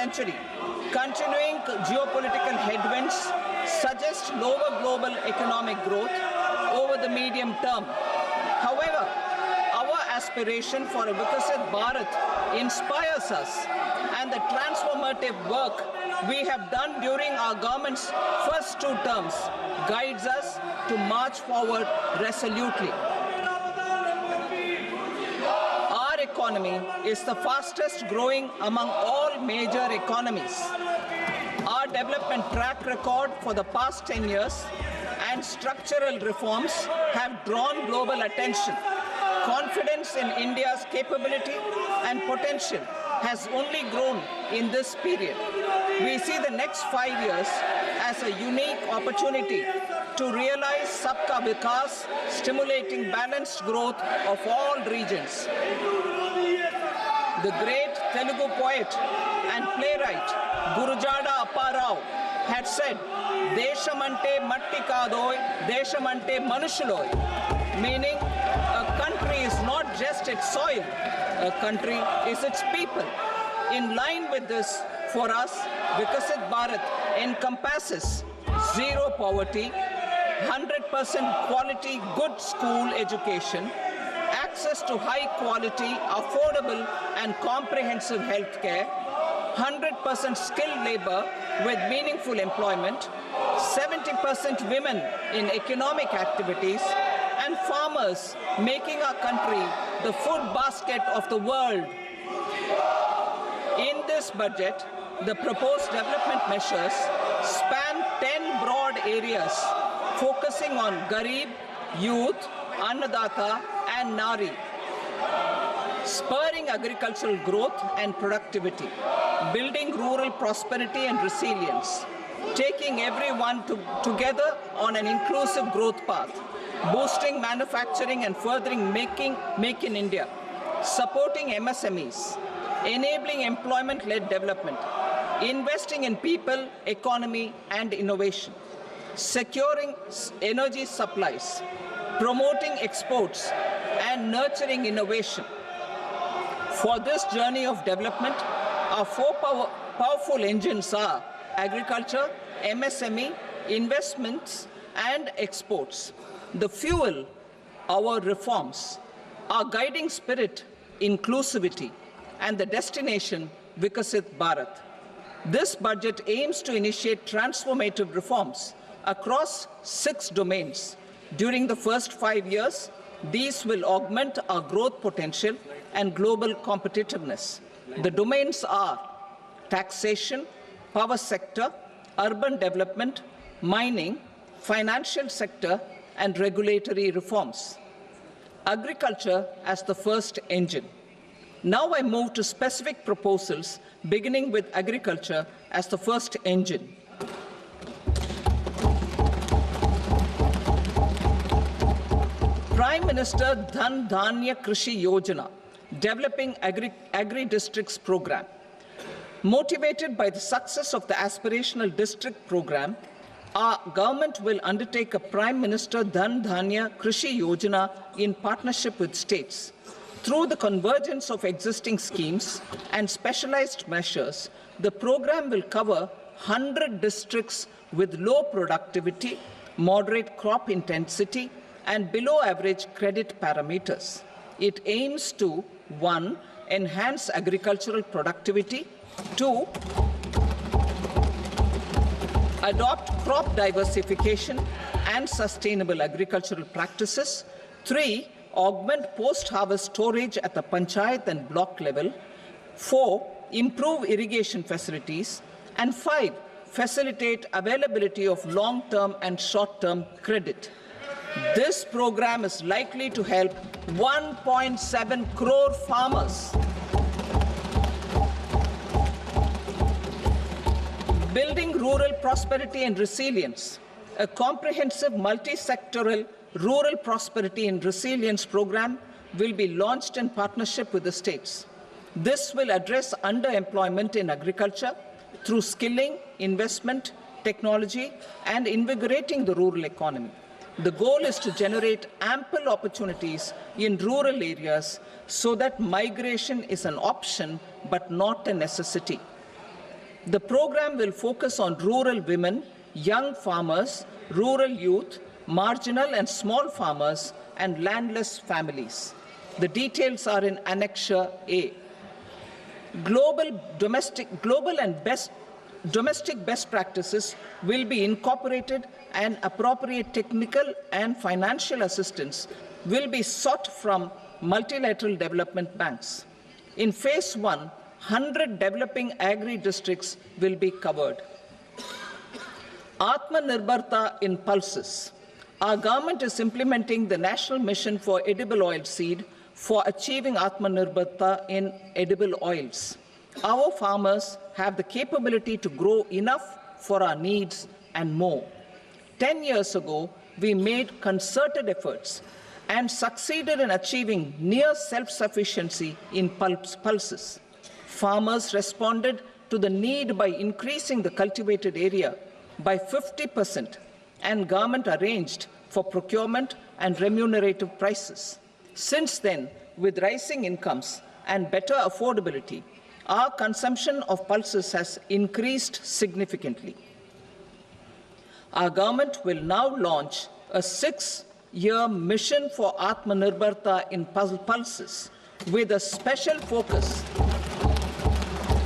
century. Continuing geopolitical headwinds suggest lower global economic growth over the medium term. However, our aspiration for a Vikasit Bharat inspires us, and the transformative work we have done during our government's first 2 terms guides us to march forward resolutely. Our economy is the fastest growing among all major economies. Our development track record for the past 10 years and structural reforms have drawn global attention. Confidence in India's capability and potential has only grown in this period. We see the next 5 years as a unique opportunity to realize Sabka Vikas, stimulating balanced growth of all regions. The great Telugu poet and playwright Gurujada Apparao had said, "Deshamante matti kadoy, deshamante manushuloy," meaning a country is not just its soil, a country is its people. In line with this, for us, Vikasit Bharat encompasses zero poverty, 100% quality good school education, access to high quality, affordable and comprehensive health care, 100% skilled labor with meaningful employment, 70% women in economic activities, and farmers making our country the food basket of the world. In this budget, the proposed development measures span 10 broad areas, focusing on Garib, youth, Annadata, and Nari, spurring agricultural growth and productivity, building rural prosperity and resilience, taking everyone together on an inclusive growth path, boosting manufacturing and furthering Make in India, supporting MSMEs, enabling employment-led development, investing in people, economy, and innovation, securing energy supplies, promoting exports, and nurturing innovation. For this journey of development, our 4 powerful engines are agriculture, MSME, investments, and exports. The fuel, our reforms, our guiding spirit, inclusivity, and the destination, Vikasit Bharat. This budget aims to initiate transformative reforms across 6 domains. During the first 5 years, these will augment our growth potential and global competitiveness. The domains are taxation, power sector, urban development, mining, financial sector, and regulatory reforms. Agriculture as the first engine. Now I move to specific proposals, beginning with agriculture as the first engine. Prime Minister Dhan Dhanya Krishi Yojana, developing agri-districts program. Motivated by the success of the aspirational district program, our government will undertake a Prime Minister Dhan Dhanya Krishi Yojana in partnership with states. Through the convergence of existing schemes and specialized measures, the program will cover 100 districts with low productivity, moderate crop intensity, and below average credit parameters. It aims to 1. Enhance agricultural productivity, 2. Adopt crop diversification and sustainable agricultural practices, 3. Augment post-harvest storage at the panchayat and block level, 4. Improve irrigation facilities, and 5. Facilitate availability of long-term and short-term credit. This program is likely to help 1.7 crore farmers. Building rural prosperity and resilience. A comprehensive multi-sectoral rural prosperity and resilience program will be launched in partnership with the states. This will address underemployment in agriculture through skilling, investment, technology, and invigorating the rural economy. The goal is to generate ample opportunities in rural areas so that migration is an option but not a necessity. The program will focus on rural women, young farmers, rural youth, marginal and small farmers, and landless families. The details are in Annexure A. Domestic best practices will be incorporated, and appropriate technical and financial assistance will be sought from multilateral development banks. In Phase 1, 100 developing agri-districts will be covered. Atmanirbharta in pulses. Our government is implementing the National Mission for Edible Oilseed for achieving Atmanirbharta in edible oils. Our farmers have the capability to grow enough for our needs and more. 10 years ago, we made concerted efforts and succeeded in achieving near self-sufficiency in pulses. Farmers responded to the need by increasing the cultivated area by 50%, and government arranged for procurement and remunerative prices. Since then, with rising incomes and better affordability, our consumption of pulses has increased significantly. Our government will now launch a 6-year mission for Atmanirbharta in pulses with a special focus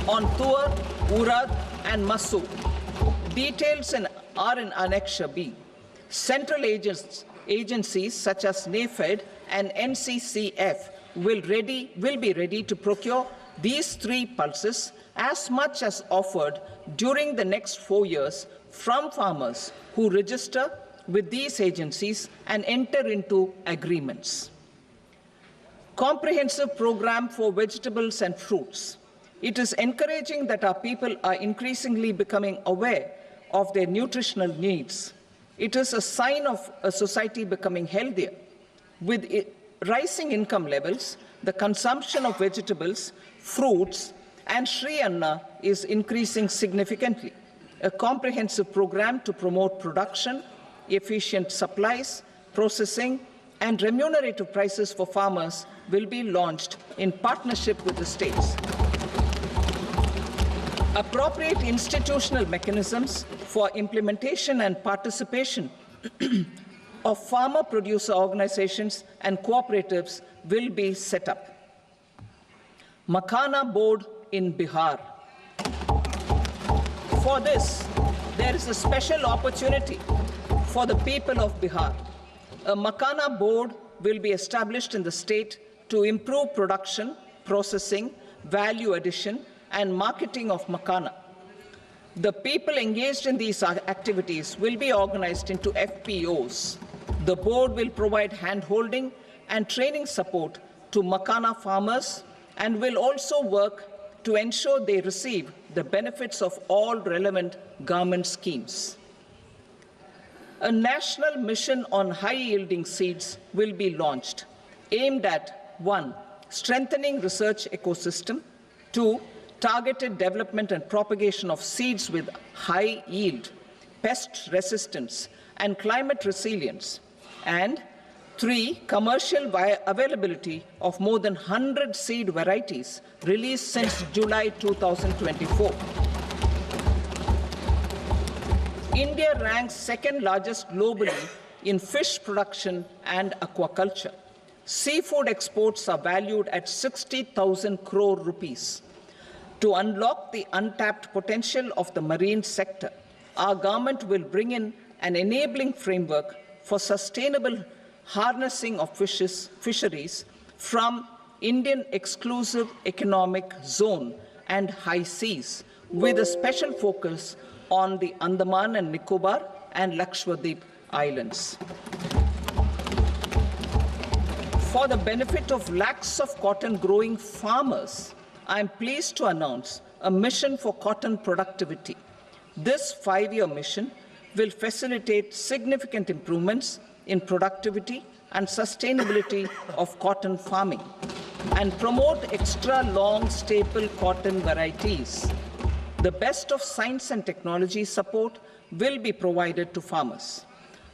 on Tuar, Urad and Masoor. Details are in Annexure B. Central agencies such as NAFED and NCCF will be ready to procure these 3 pulses as much as offered during the next 4 years from farmers who register with these agencies and enter into agreements. Comprehensive program for vegetables and fruits. It is encouraging that our people are increasingly becoming aware of their nutritional needs. It is a sign of a society becoming healthier. With rising income levels, the consumption of vegetables, fruits, and Sri Anna is increasing significantly. A comprehensive program to promote production, efficient supplies, processing, and remunerative prices for farmers will be launched in partnership with the states. Appropriate institutional mechanisms for implementation and participation of farmer producer organizations and cooperatives will be set up. Makhana board in Bihar. For this, there is a special opportunity for the people of Bihar. A Makhana board will be established in the state to improve production, processing, value addition, and marketing of Makhana. The people engaged in these activities will be organized into FPOs. The board will provide hand-holding and training support to Makhana farmers and will also work to ensure they receive the benefits of all relevant government schemes. A national mission on high-yielding seeds will be launched, aimed at 1. Strengthening research ecosystem, 2. Targeted development and propagation of seeds with high yield, pest resistance, and climate resilience, and 3. Commercial availability of more than 100 seed varieties released since July 2024. India ranks second largest globally in fish production and aquaculture. Seafood exports are valued at 60,000 crore rupees. To unlock the untapped potential of the marine sector, our government will bring in an enabling framework for sustainable harnessing of fisheries from Indian Exclusive Economic Zone and high seas, with a special focus on the Andaman and Nicobar and Lakshadweep Islands. For the benefit of lakhs of cotton growing farmers, I am pleased to announce a mission for cotton productivity. This 5-year mission will facilitate significant improvements in productivity and sustainability of cotton farming and promote extra long staple cotton varieties. The best of science and technology support will be provided to farmers.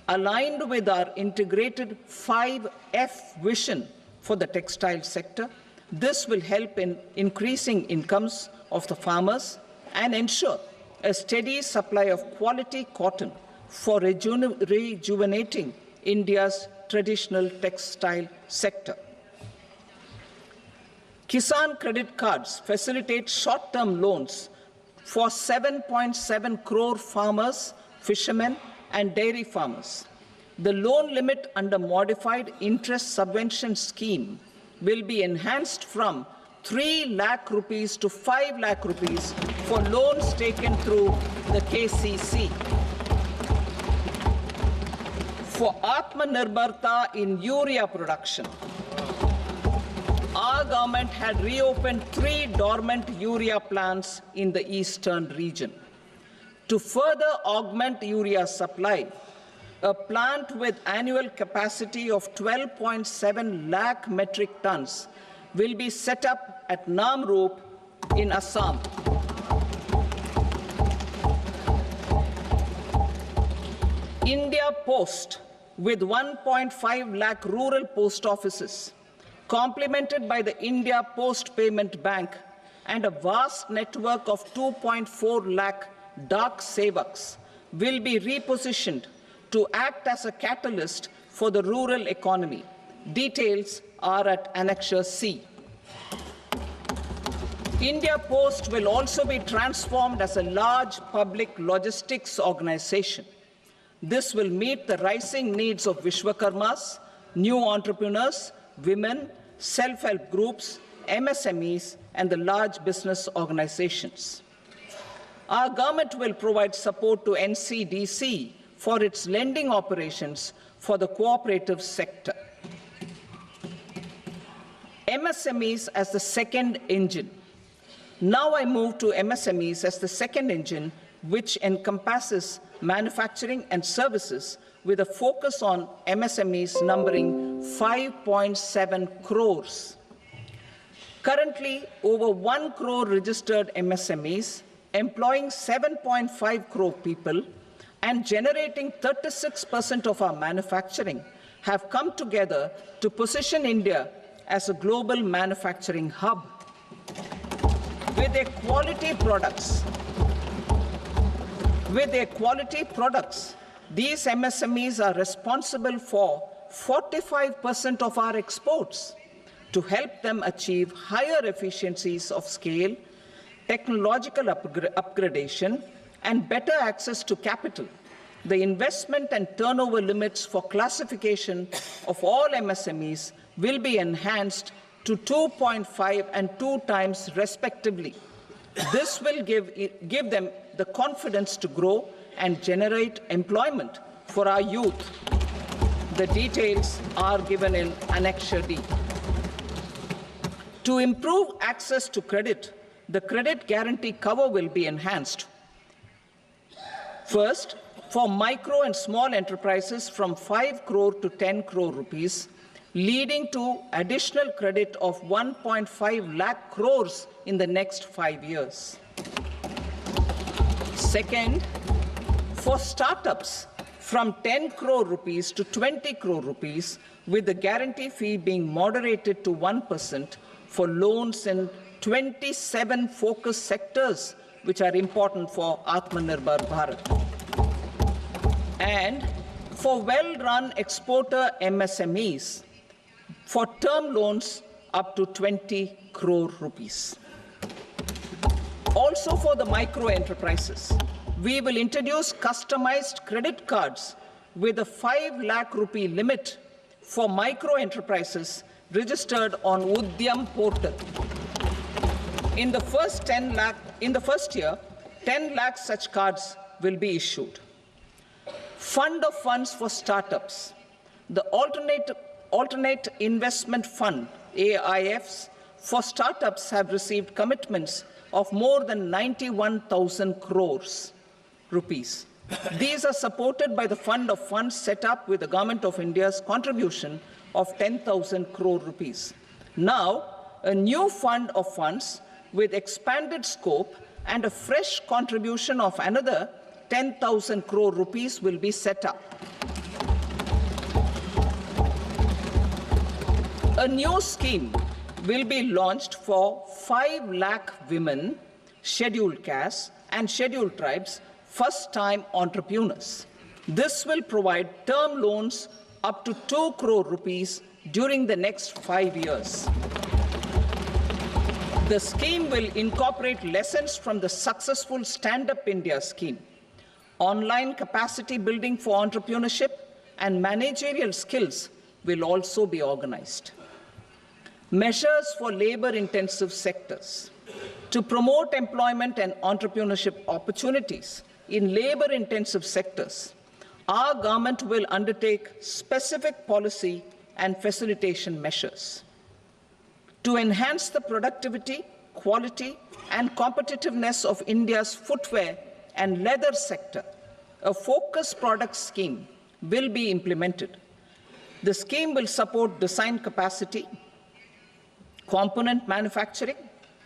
Aligned with our integrated 5F vision for the textile sector, this will help in increasing incomes of the farmers and ensure a steady supply of quality cotton for rejuvenating India's traditional textile sector. Kisan credit cards facilitate short-term loans for 7.7 crore farmers, fishermen, and dairy farmers. The loan limit under modified interest subvention scheme will be enhanced from 3 lakh rupees to 5 lakh rupees for loans taken through the KCC. For Atmanirbharta in urea production, our government had reopened 3 dormant urea plants in the eastern region. To further augment urea supply, a plant with annual capacity of 12.7 lakh metric tons will be set up at Namrup in Assam. India Post, with 1.5 lakh rural post offices, complemented by the India Post Payment Bank and a vast network of 2.4 lakh Dak Sevaks, will be repositioned to act as a catalyst for the rural economy. Details are at Annexure C. India Post will also be transformed as a large public logistics organization. This will meet the rising needs of Vishwakarmas, new entrepreneurs, women, self-help groups, MSMEs, and the large business organizations. Our government will provide support to NCDC for its lending operations for the cooperative sector. MSMEs as the second engine. Now I move to MSMEs as the second engine, which encompasses manufacturing and services with a focus on MSMEs numbering 5.7 crores. Currently, over 1 crore registered MSMEs, employing 7.5 crore people and generating 36% of our manufacturing, have come together to position India as a global manufacturing hub. With their quality products, these MSMEs are responsible for 45% of our exports. To help them achieve higher efficiencies of scale, technological upgradation, and better access to capital, the investment and turnover limits for classification of all MSMEs will be enhanced to 2.5 and 2 times respectively. This will give them the confidence to grow and generate employment for our youth. The details are given in Annexure D. To improve access to credit, the credit guarantee cover will be enhanced. First, for micro and small enterprises from 5 crore to 10 crore rupees, leading to additional credit of 1.5 lakh crores in the next 5 years. Second, for startups from 10 crore rupees to 20 crore rupees, with the guarantee fee being moderated to 1% for loans in 27 focus sectors which are important for Atmanirbhar Bharat. And for well-run exporter MSMEs, for term loans up to 20 crore rupees. Also for the micro enterprises, we will introduce customized credit cards with a 5 lakh rupee limit for micro enterprises registered on Udyam portal. In the first year, 10 lakh such cards will be issued. Fund of funds for startups. The Alternate Investment Fund, AIFs, for startups have received commitments of more than 91,000 crores rupees. These are supported by the fund of funds set up with the Government of India's contribution of 10,000 crore rupees. Now, a new fund of funds with expanded scope and a fresh contribution of another 10,000 crore rupees will be set up. A new scheme will be launched for 5 lakh women scheduled castes, and scheduled tribes first-time entrepreneurs. This will provide term loans up to 2 crore rupees during the next 5 years. The scheme will incorporate lessons from the successful Stand Up India scheme. Online capacity building for entrepreneurship and managerial skills will also be organized. Measures for labor-intensive sectors. To promote employment and entrepreneurship opportunities in labor-intensive sectors, our government will undertake specific policy and facilitation measures. To enhance the productivity, quality, and competitiveness of India's footwear and leather sector, a focused product scheme will be implemented. The scheme will support design capacity, component manufacturing,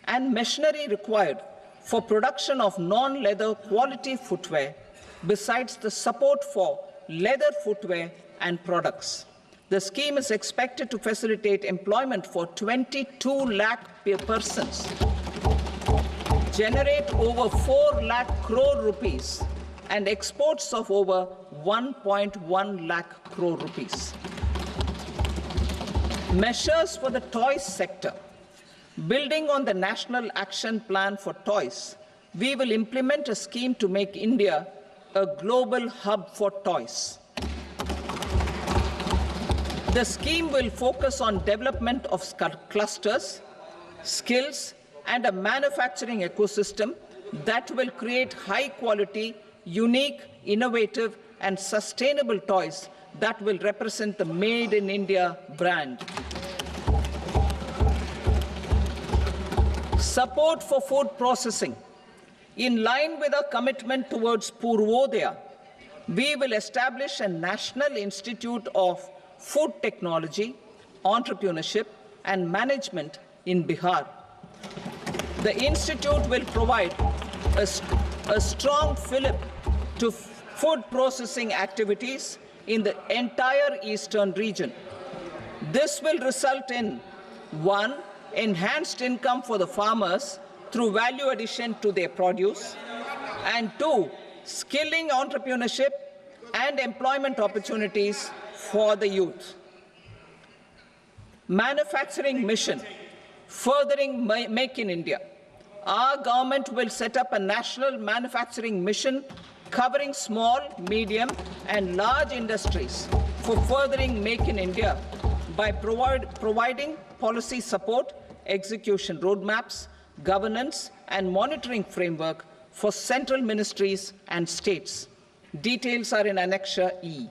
and machinery required for production of non-leather quality footwear, besides the support for leather footwear and products. The scheme is expected to facilitate employment for 22 lakh persons, generate over 4 lakh crore rupees, and exports of over 1.1 lakh crore rupees. Measures for the toys sector. Building on the National Action Plan for Toys, we will implement a scheme to make India a global hub for toys. The scheme will focus on development of clusters, skills, and a manufacturing ecosystem that will create high-quality, unique, innovative, and sustainable toys that will represent the Made in India brand. Support for food processing. In line with our commitment towards Purvodaya, we will establish a National Institute of Food Technology, Entrepreneurship, and Management in Bihar. The institute will provide a strong fillip to food processing activities in the entire eastern region. This will result in 1. Enhanced income for the farmers through value addition to their produce, and 2. Skilling entrepreneurship and employment opportunities for the youth. Manufacturing mission, furthering Make in India. Our government will set up a national manufacturing mission covering small, medium, and large industries for furthering Make in India by providing policy support, execution roadmaps, governance, and monitoring framework for central ministries and states. Details are in Annexure E.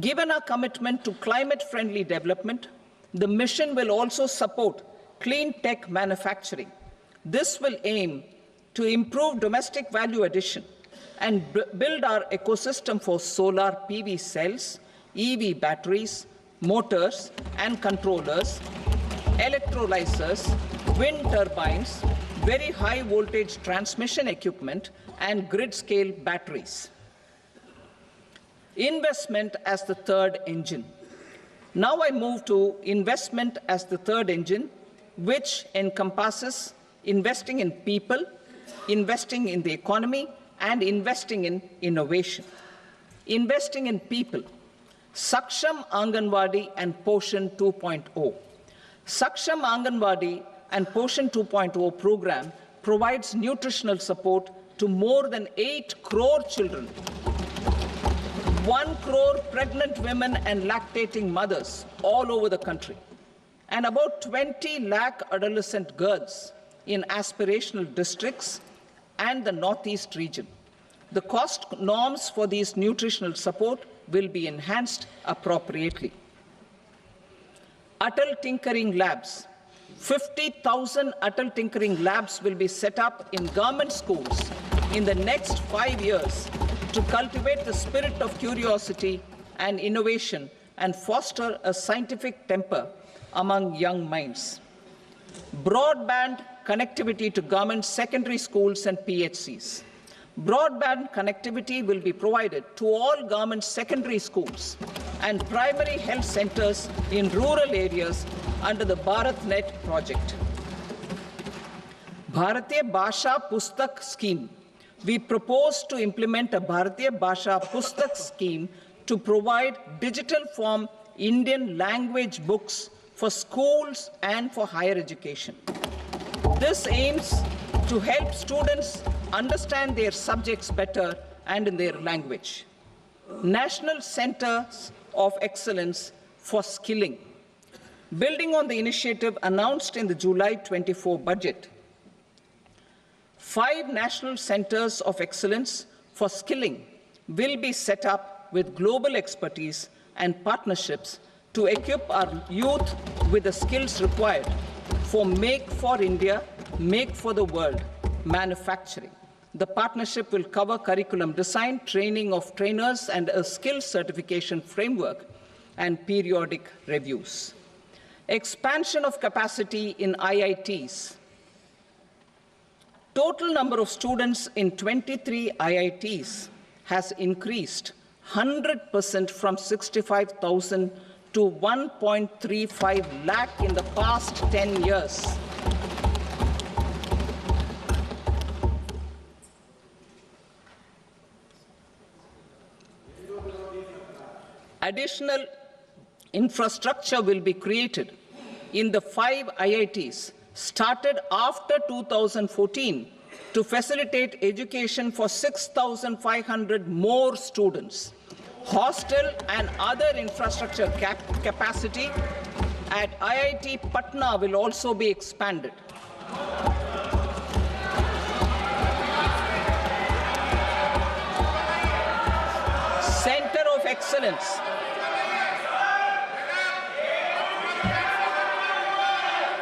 Given our commitment to climate-friendly development, the mission will also support clean tech manufacturing. This will aim to improve domestic value addition and build our ecosystem for solar PV cells, EV batteries, motors and controllers, electrolyzers, wind turbines, very high voltage transmission equipment, and grid-scale batteries. Investment as the third engine. Now I move to investment as the third engine, which encompasses investing in people, investing in the economy, and investing in innovation. Investing in people. Saksham Anganwadi and Poshan 2.0. Saksham Anganwadi and Poshan 2.0 program provides nutritional support to more than 8 crore children, 1 crore pregnant women and lactating mothers all over the country, and about 20 lakh adolescent girls in aspirational districts and the Northeast region. The cost norms for these nutritional support will be enhanced appropriately. Atal Tinkering Labs. 50,000 Atal Tinkering Labs will be set up in government schools in the next 5 years to cultivate the spirit of curiosity and innovation and foster a scientific temper among young minds. Broadband connectivity to government secondary schools and PHCs. Broadband connectivity will be provided to all government secondary schools and primary health centers in rural areas under the BharatNet project. Bharatiya Bhasha Pustak Scheme. We propose to implement a Bharatiya Bhasha Pustak scheme to provide digital form Indian language books for schools and for higher education. This aims to help students understand their subjects better and in their language. National Centers of Excellence for Skilling. Building on the initiative announced in the July 24 budget, 5 national centers of excellence for skilling will be set up with global expertise and partnerships to equip our youth with the skills required for Make for India, Make for the World manufacturing. The partnership will cover curriculum design, training of trainers, and a skills certification framework and periodic reviews. Expansion of capacity in IITs. Total number of students in 23 IITs has increased 100% from 65,000 to 1.35 lakh in the past 10 years. Additional infrastructure will be created in the 5 IITs started after 2014 to facilitate education for 6,500 more students. Hostel and other infrastructure capacity at IIT Patna will also be expanded. Center of Excellence.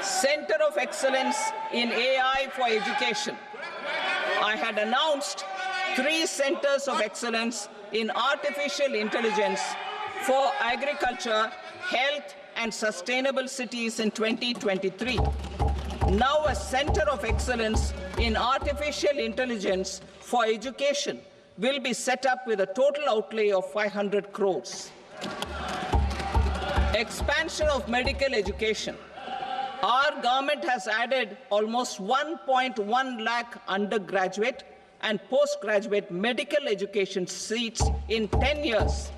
Center of Excellence in AI for Education. I had announced 3 centers of excellence in artificial intelligence for agriculture, health, and sustainable cities in 2023. Now a center of excellence in artificial intelligence for education will be set up with a total outlay of 500 crores. Expansion of medical education. Our government has added almost 1.1 lakh undergraduate and postgraduate medical education seats in 10 years,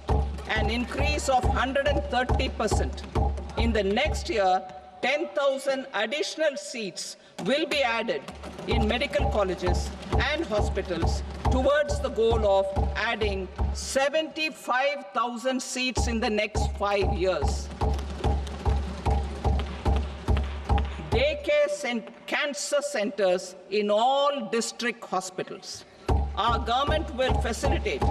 an increase of 130%. In the next year, 10,000 additional seats will be added in medical colleges and hospitals towards the goal of adding 75,000 seats in the next 5 years. Daycare cancer centers in all district hospitals. Our government will facilitate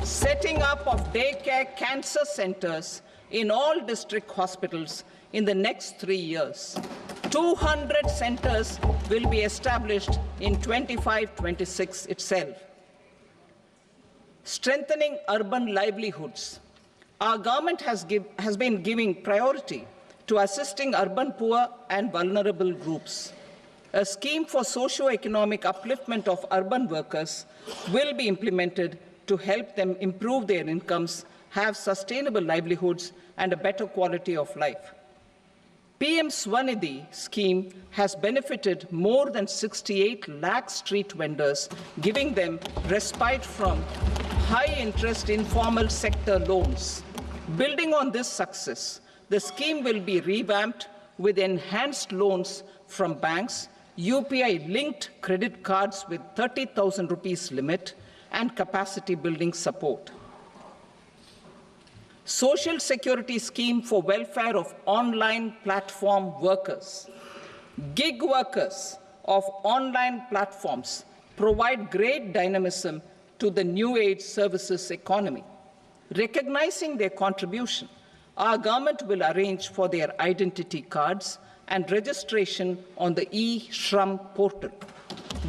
setting up of daycare cancer centers in all district hospitals in the next 3 years. 200 centers will be established in 25-26 itself. Strengthening urban livelihoods. Our government has been giving priority to assisting urban poor and vulnerable groups. A scheme for socio-economic upliftment of urban workers will be implemented to help them improve their incomes, have sustainable livelihoods, and a better quality of life. PM Swanidhi scheme has benefited more than 68 lakh street vendors, giving them respite from high-interest informal sector loans. Building on this success, the scheme will be revamped with enhanced loans from banks, UPI-linked credit cards with 30,000 rupees limit, and capacity building support. Social Security Scheme for welfare of online platform workers. Gig workers of online platforms provide great dynamism to the new age services economy. Recognizing their contribution, our government will arrange for their identity cards and registration on the e-Shram portal.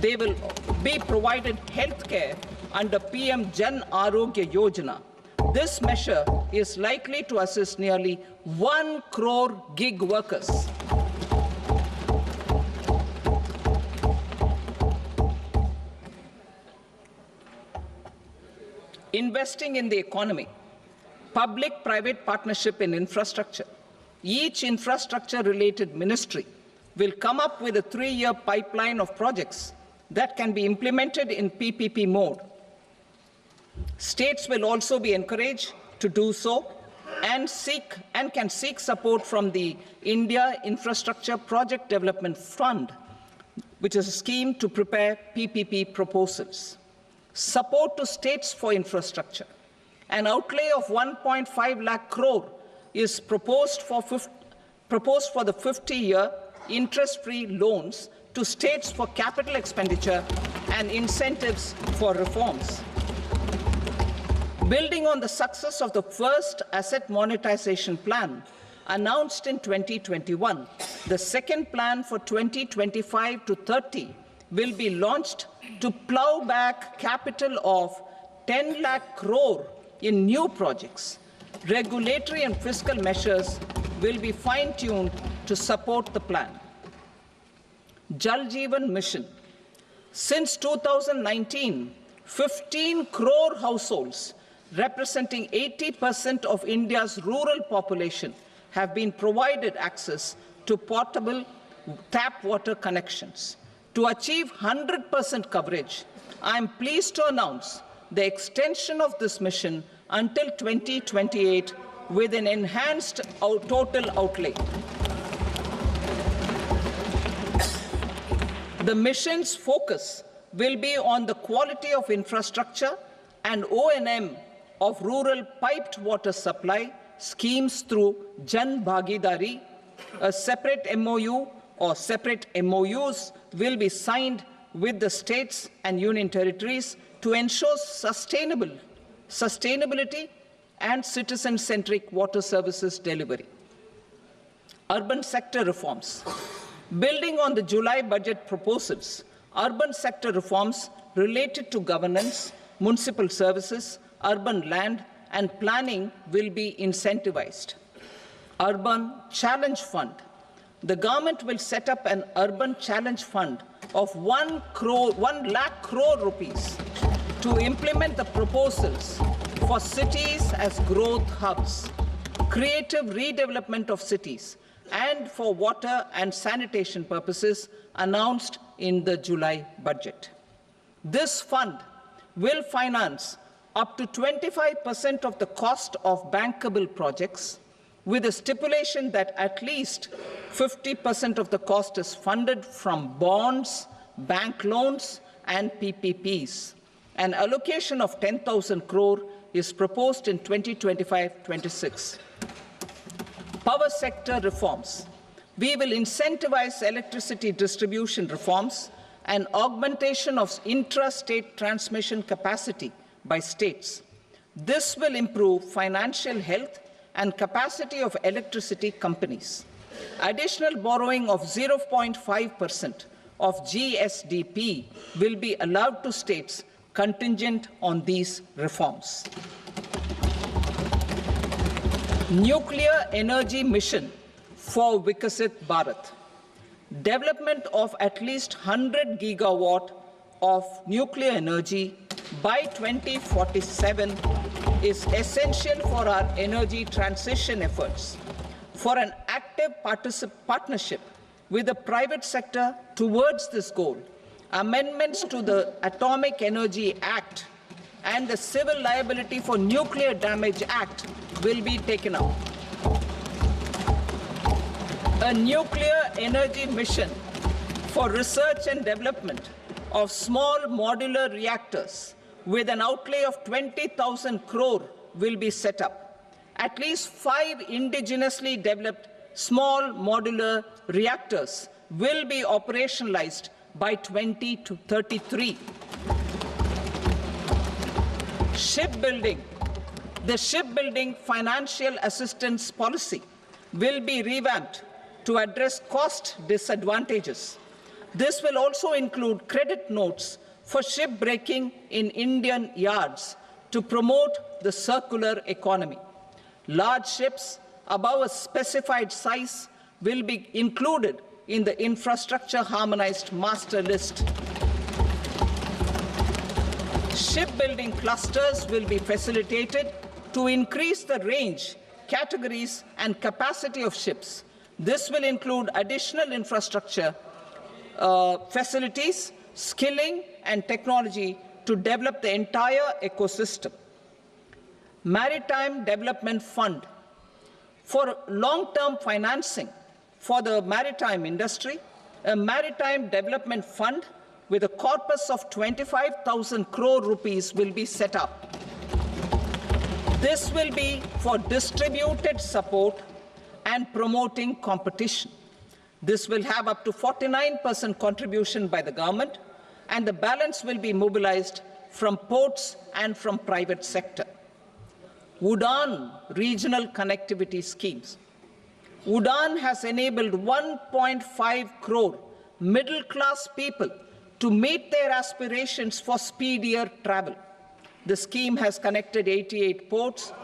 They will be provided health care under PM Jan Arogya Yojana. This measure is likely to assist nearly 1 crore gig workers. Investing in the economy. Public-private partnership in infrastructure. Each infrastructure-related ministry will come up with a 3-year pipeline of projects that can be implemented in PPP mode. States will also be encouraged to do so and can seek support from the India Infrastructure Project Development Fund, which is a scheme to prepare PPP proposals. Support to states for infrastructure. An outlay of 1.5 lakh crore is proposed for the 50-year interest-free loans to states for capital expenditure and incentives for reforms. Building on the success of the first asset monetization plan announced in 2021, the second plan for 2025 to 30 will be launched to plow back capital of 10 lakh crore in new projects. Regulatory and fiscal measures will be fine-tuned to support the plan. Jal Jeevan Mission. Since 2019, 15 crore households, representing 80% of India's rural population, have been provided access to portable tap water connections. To achieve 100% coverage, I am pleased to announce the extension of this mission until 2028 with an enhanced total outlay. The mission's focus will be on the quality of infrastructure and O&M of rural piped water supply schemes through Jan Bhagidari. A separate MOU or separate MOUs will be signed with the states and union territories to ensure sustainability and citizen-centric water services delivery. Urban sector reforms. Building on the July budget proposals, urban sector reforms related to governance, municipal services, urban land and planning will be incentivized. Urban Challenge Fund. The government will set up an Urban Challenge Fund of 1 lakh crore rupees to implement the proposals for cities as growth hubs, creative redevelopment of cities, and for water and sanitation purposes announced in the July budget. This fund will finance up to 25% of the cost of bankable projects, with a stipulation that at least 50% of the cost is funded from bonds, bank loans, and PPPs. An allocation of 10,000 crore is proposed in 2025-26. Power sector reforms. We will incentivize electricity distribution reforms and augmentation of intra-state transmission capacity by states. This will improve financial health and capacity of electricity companies. Additional borrowing of 0.5% of GSDP will be allowed to states contingent on these reforms. Nuclear energy mission for Vikasit Bharat. Development of at least 100 gigawatt of nuclear energy by 2047 is essential for our energy transition efforts. For an active partnership with the private sector towards this goal, amendments to the Atomic Energy Act and the Civil Liability for Nuclear Damage Act will be taken up. A nuclear energy mission for research and development of small modular reactors with an outlay of 20,000 crore will be set up. At least 5 indigenously developed small modular reactors will be operationalized by 2033. Shipbuilding. The shipbuilding financial assistance policy will be revamped to address cost disadvantages. This will also include credit notes for shipbreaking in Indian yards to promote the circular economy. Large ships above a specified size will be included in the infrastructure harmonized master list. Shipbuilding clusters will be facilitated to increase the range, categories, and capacity of ships This will include additional infrastructure, facilities, skilling and technology to develop the entire ecosystem. Maritime Development Fund for long-term financing for the maritime industry, a Maritime Development Fund with a corpus of 25,000 crore rupees will be set up. This will be for distributed support and promoting competition. This will have up to 49% contribution by the government, and the balance will be mobilized from ports and from private sector. UDAN regional connectivity schemes. UDAN has enabled 1.5 crore middle-class people to meet their aspirations for speedier travel. The scheme has connected 88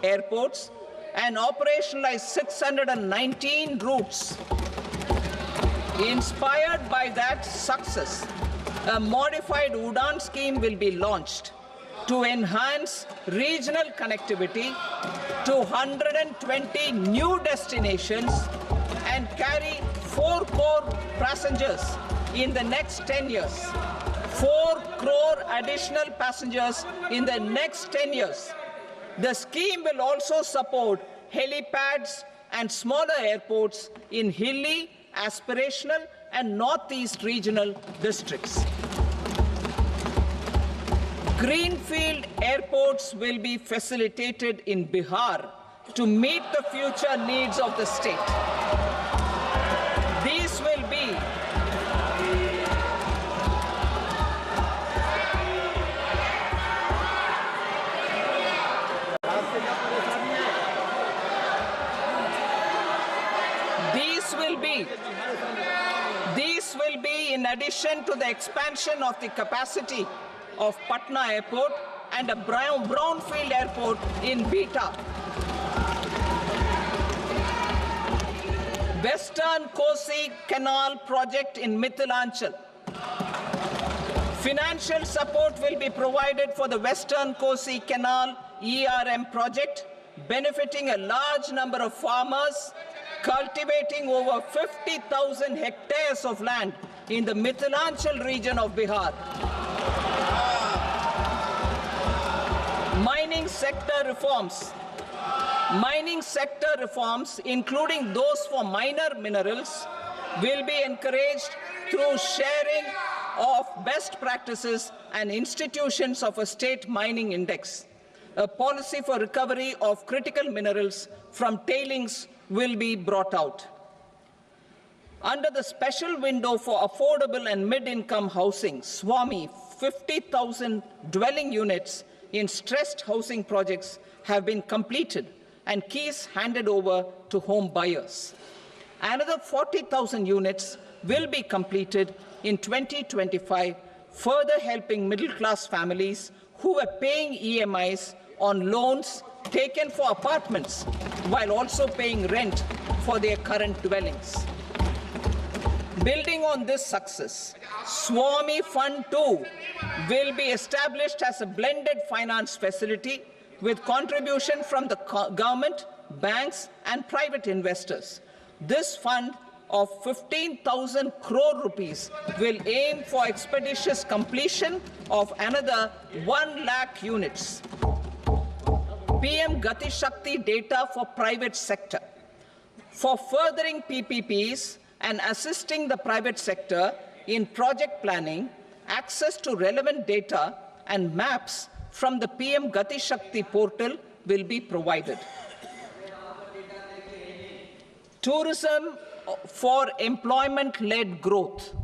airports, and operationalized 619 routes. Inspired by that success, a modified UDAN scheme will be launched to enhance regional connectivity to 120 new destinations and carry 4 crore passengers in the next 10 years. 4 crore additional passengers in the next 10 years. The scheme will also support helipads and smaller airports in hilly, aspirational and northeast regional districts. Greenfield airports will be facilitated in Bihar to meet the future needs of the state. These will be in addition to the expansion of the capacity of Patna Airport and a brownfield airport in Beta. Western Kosi Canal project in Mithilanchal. Financial support will be provided for the Western Kosi Canal ERM project, benefiting a large number of farmers, cultivating over 50,000 hectares of land in the Mithilanchal region of Bihar. Mining sector reforms. Mining sector reforms, including those for minor minerals, will be encouraged through sharing of best practices and institutions of a state mining index. A policy for recovery of critical minerals from tailings will be brought out. Under the special window for affordable and mid-income housing, SWAMI, 50,000 dwelling units in stressed housing projects have been completed and keys handed over to home buyers. Another 40,000 units will be completed in 2025, further helping middle-class families who were paying EMIs on loans taken for apartments while also paying rent for their current dwellings. Building on this success, SWAMI Fund 2 will be established as a blended finance facility with contribution from the government, banks and private investors. This fund of 15,000 crore rupees will aim for expeditious completion of another 1 lakh units. PM Gati Shakti data for private sector. For furthering PPPs and assisting the private sector in project planning, access to relevant data and maps from the PM Gati Shakti portal will be provided. Tourism for employment-led growth.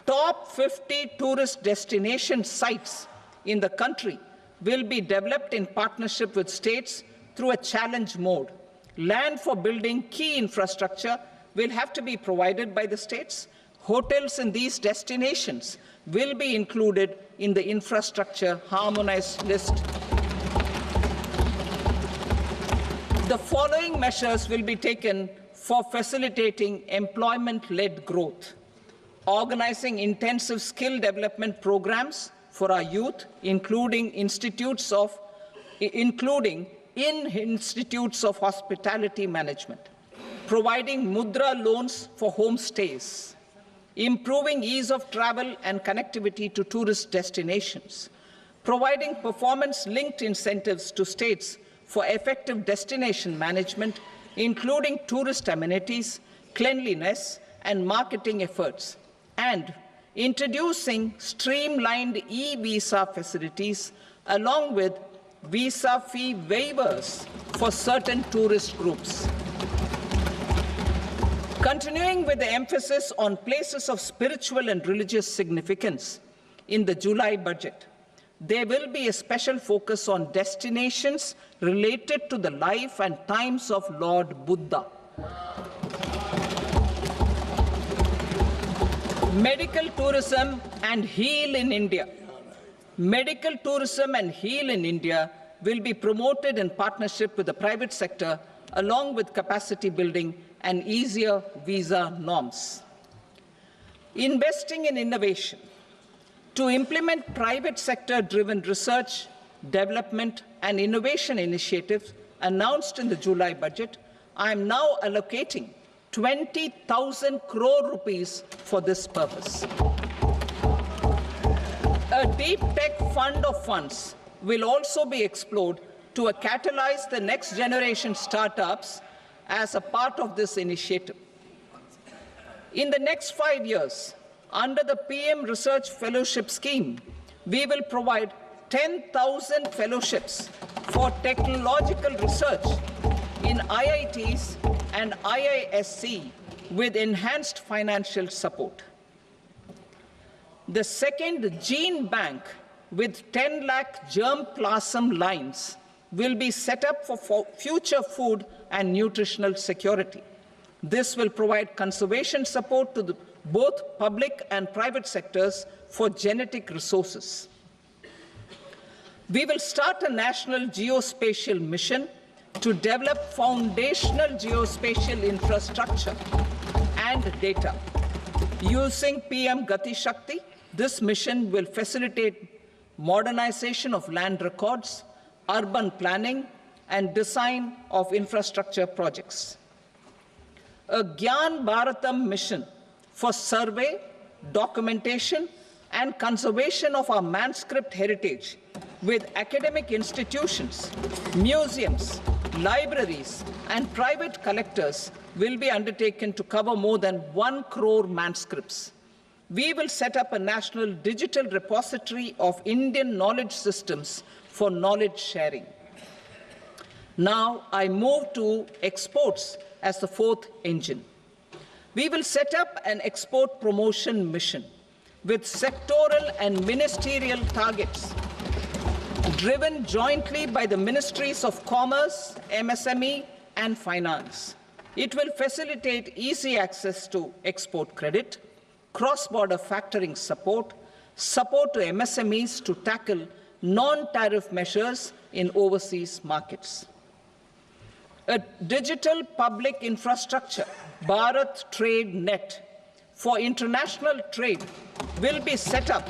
Top 50 tourist destination sites in the country will be developed in partnership with states through a challenge mode. Land for building key infrastructure will have to be provided by the states. Hotels in these destinations will be included in the infrastructure harmonized list. The following measures will be taken for facilitating employment-led growth. Organizing intensive skill development programs for our youth, including in institutes of hospitality management. providing mudra loans for homestays, improving ease of travel and connectivity to tourist destinations, providing performance-linked incentives to states for effective destination management, including tourist amenities, cleanliness, and marketing efforts, and introducing streamlined e-visa facilities along with visa fee waivers for certain tourist groups. Continuing with the emphasis on places of spiritual and religious significance in the July budget, there will be a special focus on destinations related to the life and times of Lord Buddha. Medical tourism and heal in India. Medical tourism and heal in India will be promoted in partnership with the private sector, along with capacity building and easier visa norms. Investing in innovation. To implement private sector-driven research, development, and innovation initiatives announced in the July budget, I am now allocating 20,000 crore rupees for this purpose. A deep tech fund of funds will also be explored to catalyze the next generation startups as a part of this initiative. In the next 5 years, under the PM Research Fellowship Scheme, we will provide 10,000 fellowships for technological research in IITs and IISc with enhanced financial support. The second gene bank with 10 lakh germplasm lines will be set up for future food and nutritional security. This will provide conservation support to both public and private sectors for genetic resources. We will start a national geospatial mission to develop foundational geospatial infrastructure and data. Using PM Gati Shakti, this mission will facilitate modernization of land records, urban planning, and design of infrastructure projects. A Gyan Bharatam mission for survey, documentation, and conservation of our manuscript heritage with academic institutions, museums, libraries, and private collectors will be undertaken to cover more than 1 crore manuscripts. We will set up a national digital repository of Indian knowledge systems for knowledge sharing. Now I move to exports as the fourth engine. We will set up an export promotion mission with sectoral and ministerial targets driven jointly by the Ministries of Commerce, MSME, and Finance. It will facilitate easy access to export credit, cross-border factoring support, support to MSMEs to tackle non-tariff measures in overseas markets. A digital public infrastructure, Bharat Trade Net, for international trade will be set up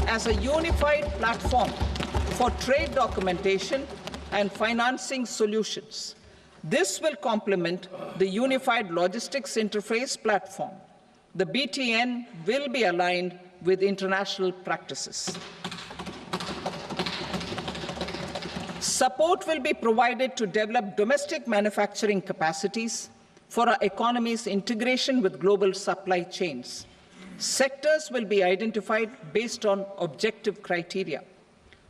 as a unified platform for trade documentation and financing solutions. This will complement the Unified Logistics Interface platform. The BTN will be aligned with international practices. Support will be provided to develop domestic manufacturing capacities for our economy's integration with global supply chains. Sectors will be identified based on objective criteria.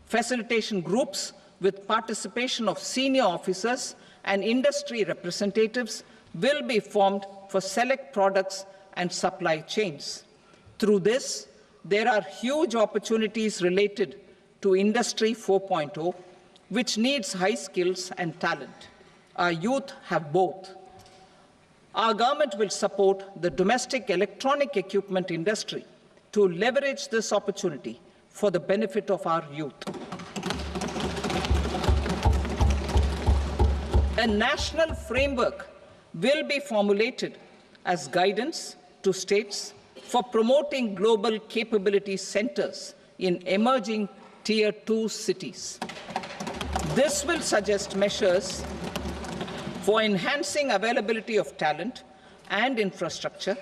Facilitation groups with participation of senior officers and industry representatives will be formed for select products and supply chains. Through this, there are huge opportunities related to Industry 4.0, which needs high skills and talent. Our youth have both. Our government will support the domestic electronic equipment industry to leverage this opportunity for the benefit of our youth. A national framework will be formulated as guidance to states for promoting global capability centers in emerging Tier 2 cities. This will suggest measures for enhancing availability of talent and infrastructure,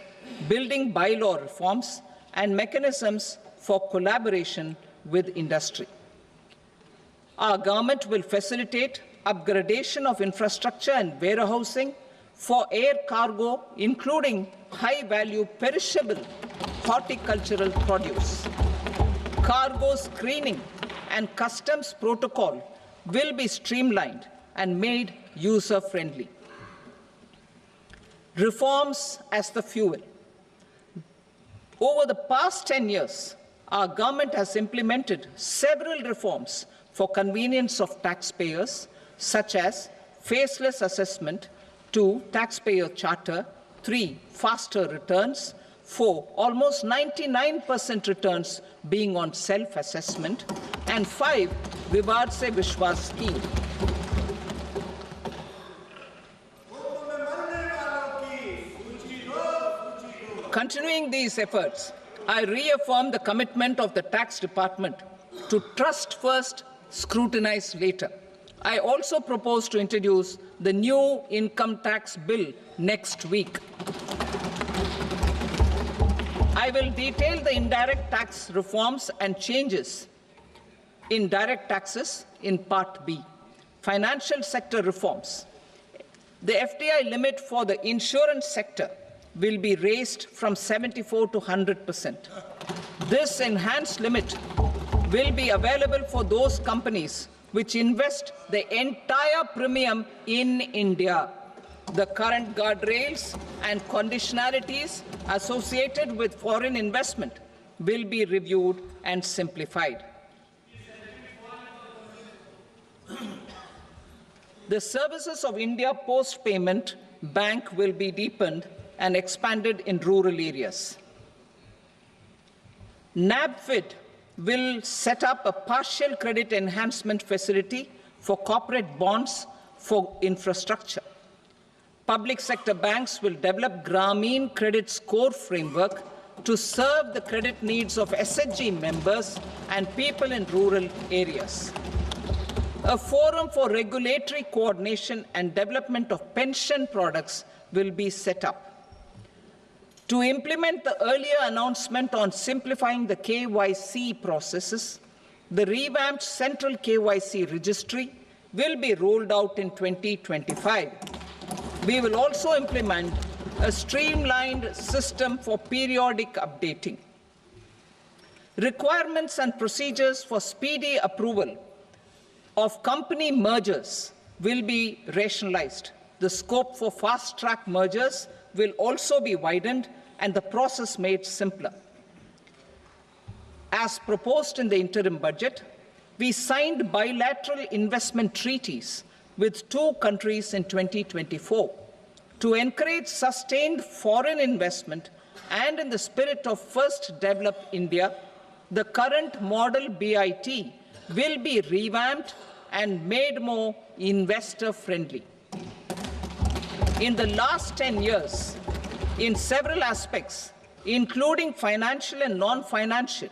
building bylaw reforms, and mechanisms for collaboration with industry. Our government will facilitate upgradation of infrastructure and warehousing for air cargo, including high-value perishable horticultural produce. Cargo screening and customs protocol will be streamlined and made user-friendly. Reforms as the fuel. Over the past 10 years, our government has implemented several reforms for convenience of taxpayers, such as faceless assessment, 2, taxpayer charter, 3, faster returns, 4, almost 99% returns being on self-assessment, and 5, Vivad Se Vishwas scheme. Continuing these efforts, I reaffirm the commitment of the Tax Department to trust first, scrutinize later. I also propose to introduce the new income tax bill next week. I will detail the indirect tax reforms and changes in direct taxes in Part B. Financial sector reforms. The FDI limit for the insurance sector will be raised from 74 to 100%. This enhanced limit will be available for those companies which invest the entire premium in India. The current guardrails and conditionalities associated with foreign investment will be reviewed and simplified. The services of India Post Payment Bank will be deepened and expanded in rural areas. NABFID will set up a partial credit enhancement facility for corporate bonds for infrastructure. Public sector banks will develop Grameen Credit Score framework to serve the credit needs of SHG members and people in rural areas. A forum for regulatory coordination and development of pension products will be set up. To implement the earlier announcement on simplifying the KYC processes, the revamped Central KYC Registry will be rolled out in 2025. We will also implement a streamlined system for periodic updating. Requirements and procedures for speedy approval of company mergers will be rationalized. The scope for fast-track mergers will also be widened and the process made simpler. As proposed in the interim budget, we signed bilateral investment treaties with 2 countries in 2024 to encourage sustained foreign investment, and in the spirit of First Develop India, the current model BIT will be revamped and made more investor-friendly. In the last 10 years, in several aspects, including financial and non-financial,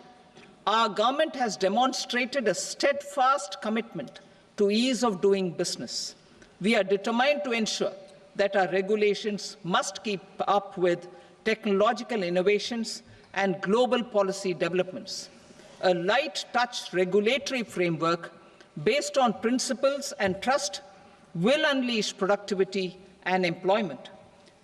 our government has demonstrated a steadfast commitment to ease of doing business. We are determined to ensure that our regulations must keep up with technological innovations and global policy developments. A light-touch regulatory framework based on principles and trust will unleash productivity and employment.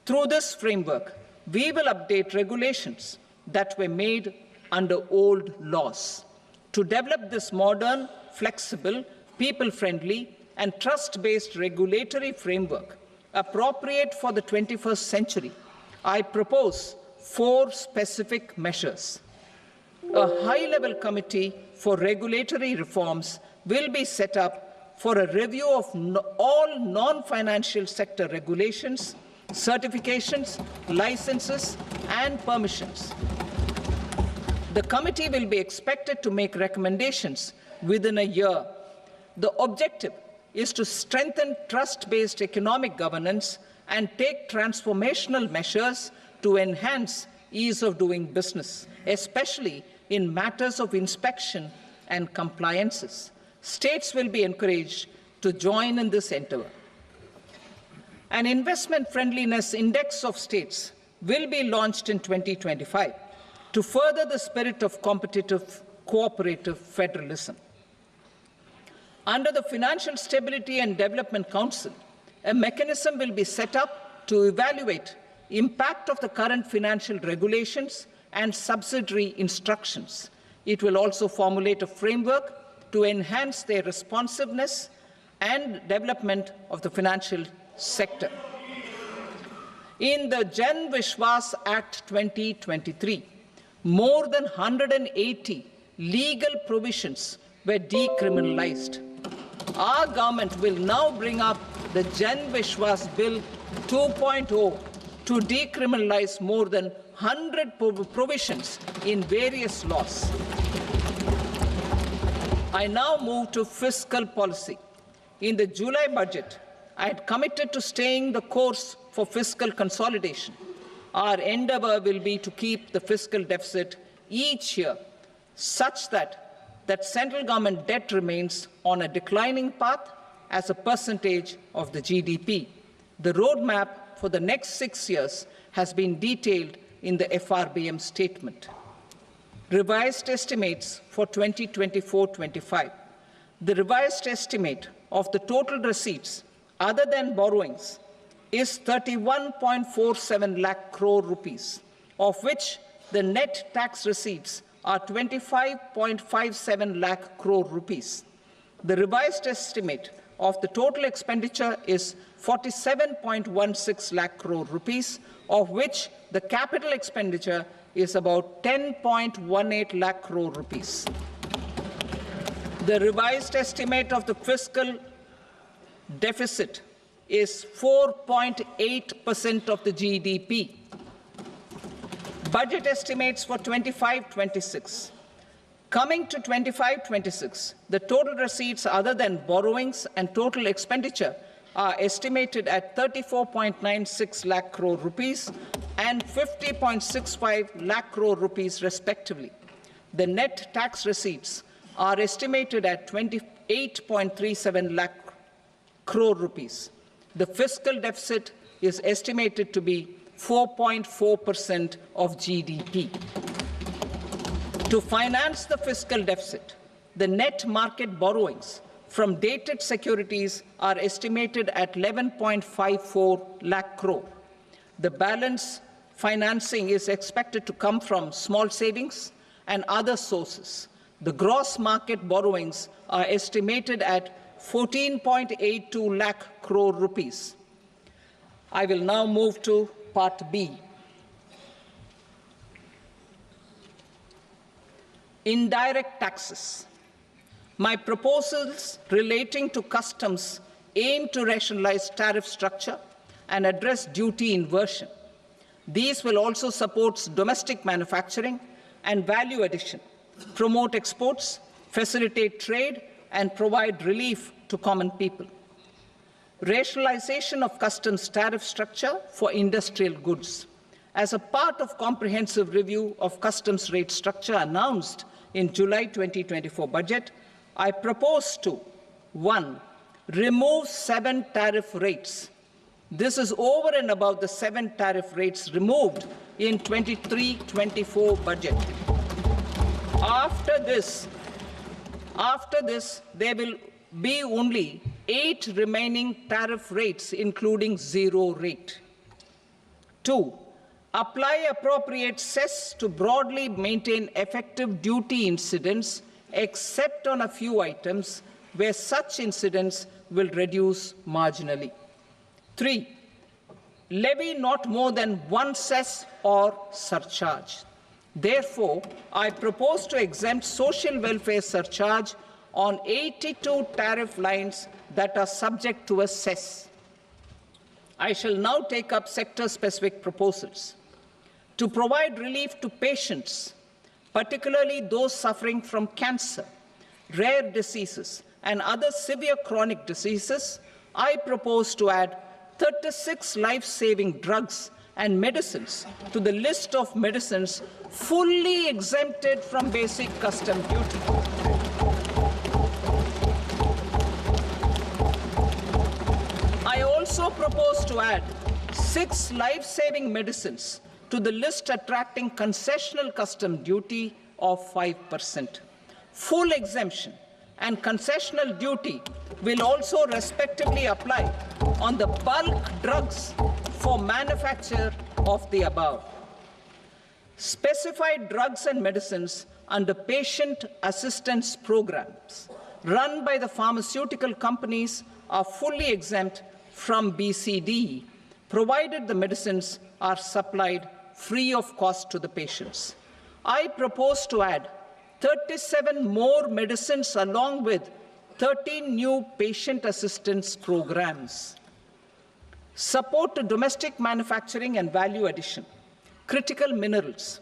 Through this framework, we will update regulations that were made under old laws. To develop this modern, flexible, people-friendly, and trust-based regulatory framework appropriate for the 21st century, I propose 4 specific measures. A high-level committee for regulatory reforms will be set up for a review of all non-financial sector regulations, certifications, licenses, and permissions. The committee will be expected to make recommendations within a year. The objective is to strengthen trust-based economic governance and take transformational measures to enhance ease of doing business, especially in matters of inspection and compliances. States will be encouraged to join in this endeavor. An investment friendliness index of states will be launched in 2025 to further the spirit of competitive, cooperative federalism. Under the Financial Stability and Development Council, a mechanism will be set up to evaluate impact of the current financial regulations and subsidiary instructions. It will also formulate a framework to enhance their responsiveness and development of the financial sector. In the Jan Vishwas Act 2023, more than 180 legal provisions were decriminalized. Our government will now bring up the Jan Vishwas Bill 2.0 to decriminalize more than 100 provisions in various laws. I now move to fiscal policy. In the July budget, I had committed to staying the course for fiscal consolidation. Our endeavour will be to keep the fiscal deficit each year such that central government debt remains on a declining path as a percentage of the GDP. The roadmap for the next 6 years has been detailed in the FRBM statement. Revised estimates for 2024-25. The revised estimate of the total receipts other than borrowings is 31.47 lakh crore rupees, of which the net tax receipts are 25.57 lakh crore rupees. The revised estimate of the total expenditure is 47.16 lakh crore rupees, of which the capital expenditure is about 10.18 lakh crore rupees. The revised estimate of the fiscal deficit is 4.8% of the GDP. Budget estimates for 25-26. Coming to 25-26, the total receipts other than borrowings and total expenditure are estimated at 34.96 lakh crore rupees and 50.65 lakh crore rupees respectively. The net tax receipts are estimated at 28.37 lakh crore rupees. The fiscal deficit is estimated to be 4.4% of GDP. To finance the fiscal deficit, the net market borrowings from dated securities are estimated at 11.54 lakh crore. The balance financing is expected to come from small savings and other sources. The gross market borrowings are estimated at 14.82 lakh crore rupees. I will now move to Part B. Indirect taxes. My proposals relating to customs aim to rationalize tariff structure and address duty inversion. These will also support domestic manufacturing and value addition, promote exports, facilitate trade, and provide relief to common people. Rationalization of customs tariff structure for industrial goods. As a part of comprehensive review of customs rate structure announced in July 2024 budget, I propose to 1. Remove 7 tariff rates. This is over and above the 7 tariff rates removed in 23-24 budget. After this, there will be only 8 remaining tariff rates, including 0 rate. 2. Apply appropriate cess to broadly maintain effective duty incidence, except on a few items where such incidence will reduce marginally. 3. Levy not more than 1 cess or surcharge. Therefore, I propose to exempt social welfare surcharge on 82 tariff lines that are subject to a cess. I shall now take up sector-specific proposals. To provide relief to patients, particularly those suffering from cancer, rare diseases, and other severe chronic diseases, I propose to add 36 life-saving drugs and medicines to the list of medicines fully exempted from basic custom duty. I also also propose to add 6 life-saving medicines to the list, attracting concessional custom duty of 5%. Full exemption and concessional duty will also respectively apply on the bulk drugs for manufacture of the above. Specified drugs and medicines under patient assistance programs run by the pharmaceutical companies are fully exempt from BCD, provided the medicines are supplied free of cost to the patients. I propose to add 37 more medicines along with 13 new patient assistance programs. Support to domestic manufacturing and value addition. Critical minerals.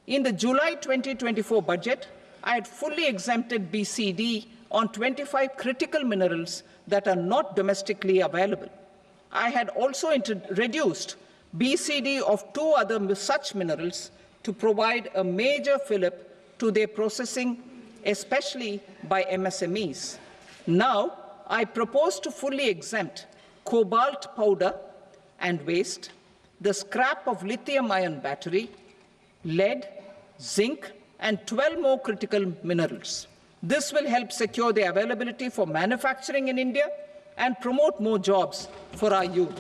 In the July 2024 budget, I had fully exempted BCD on 25 critical minerals that are not domestically available. I had also reduced BCD of 2 other such minerals to provide a major fillip to their processing, especially by MSMEs. Now, I propose to fully exempt cobalt powder and waste, the scrap of lithium-ion battery, lead, zinc, and 12 more critical minerals. This will help secure the availability for manufacturing in India and promote more jobs for our youth.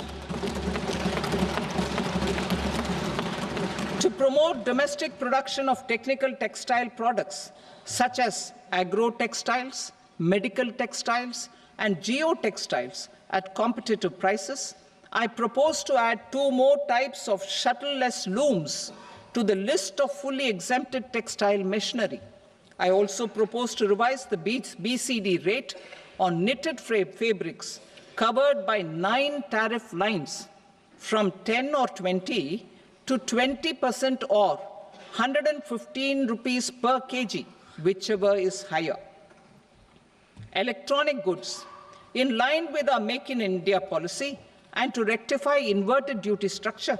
To promote domestic production of technical textile products such as agro-textiles, medical textiles, and geotextiles at competitive prices, I propose to add 2 more types of shuttle-less looms to the list of fully exempted textile machinery. I also propose to revise the BCD rate on knitted fabrics covered by 9 tariff lines from 10 or 20 to 20% or 115 rupees per kg, whichever is higher. Electronic goods. In line with our Make in India policy and to rectify inverted duty structure,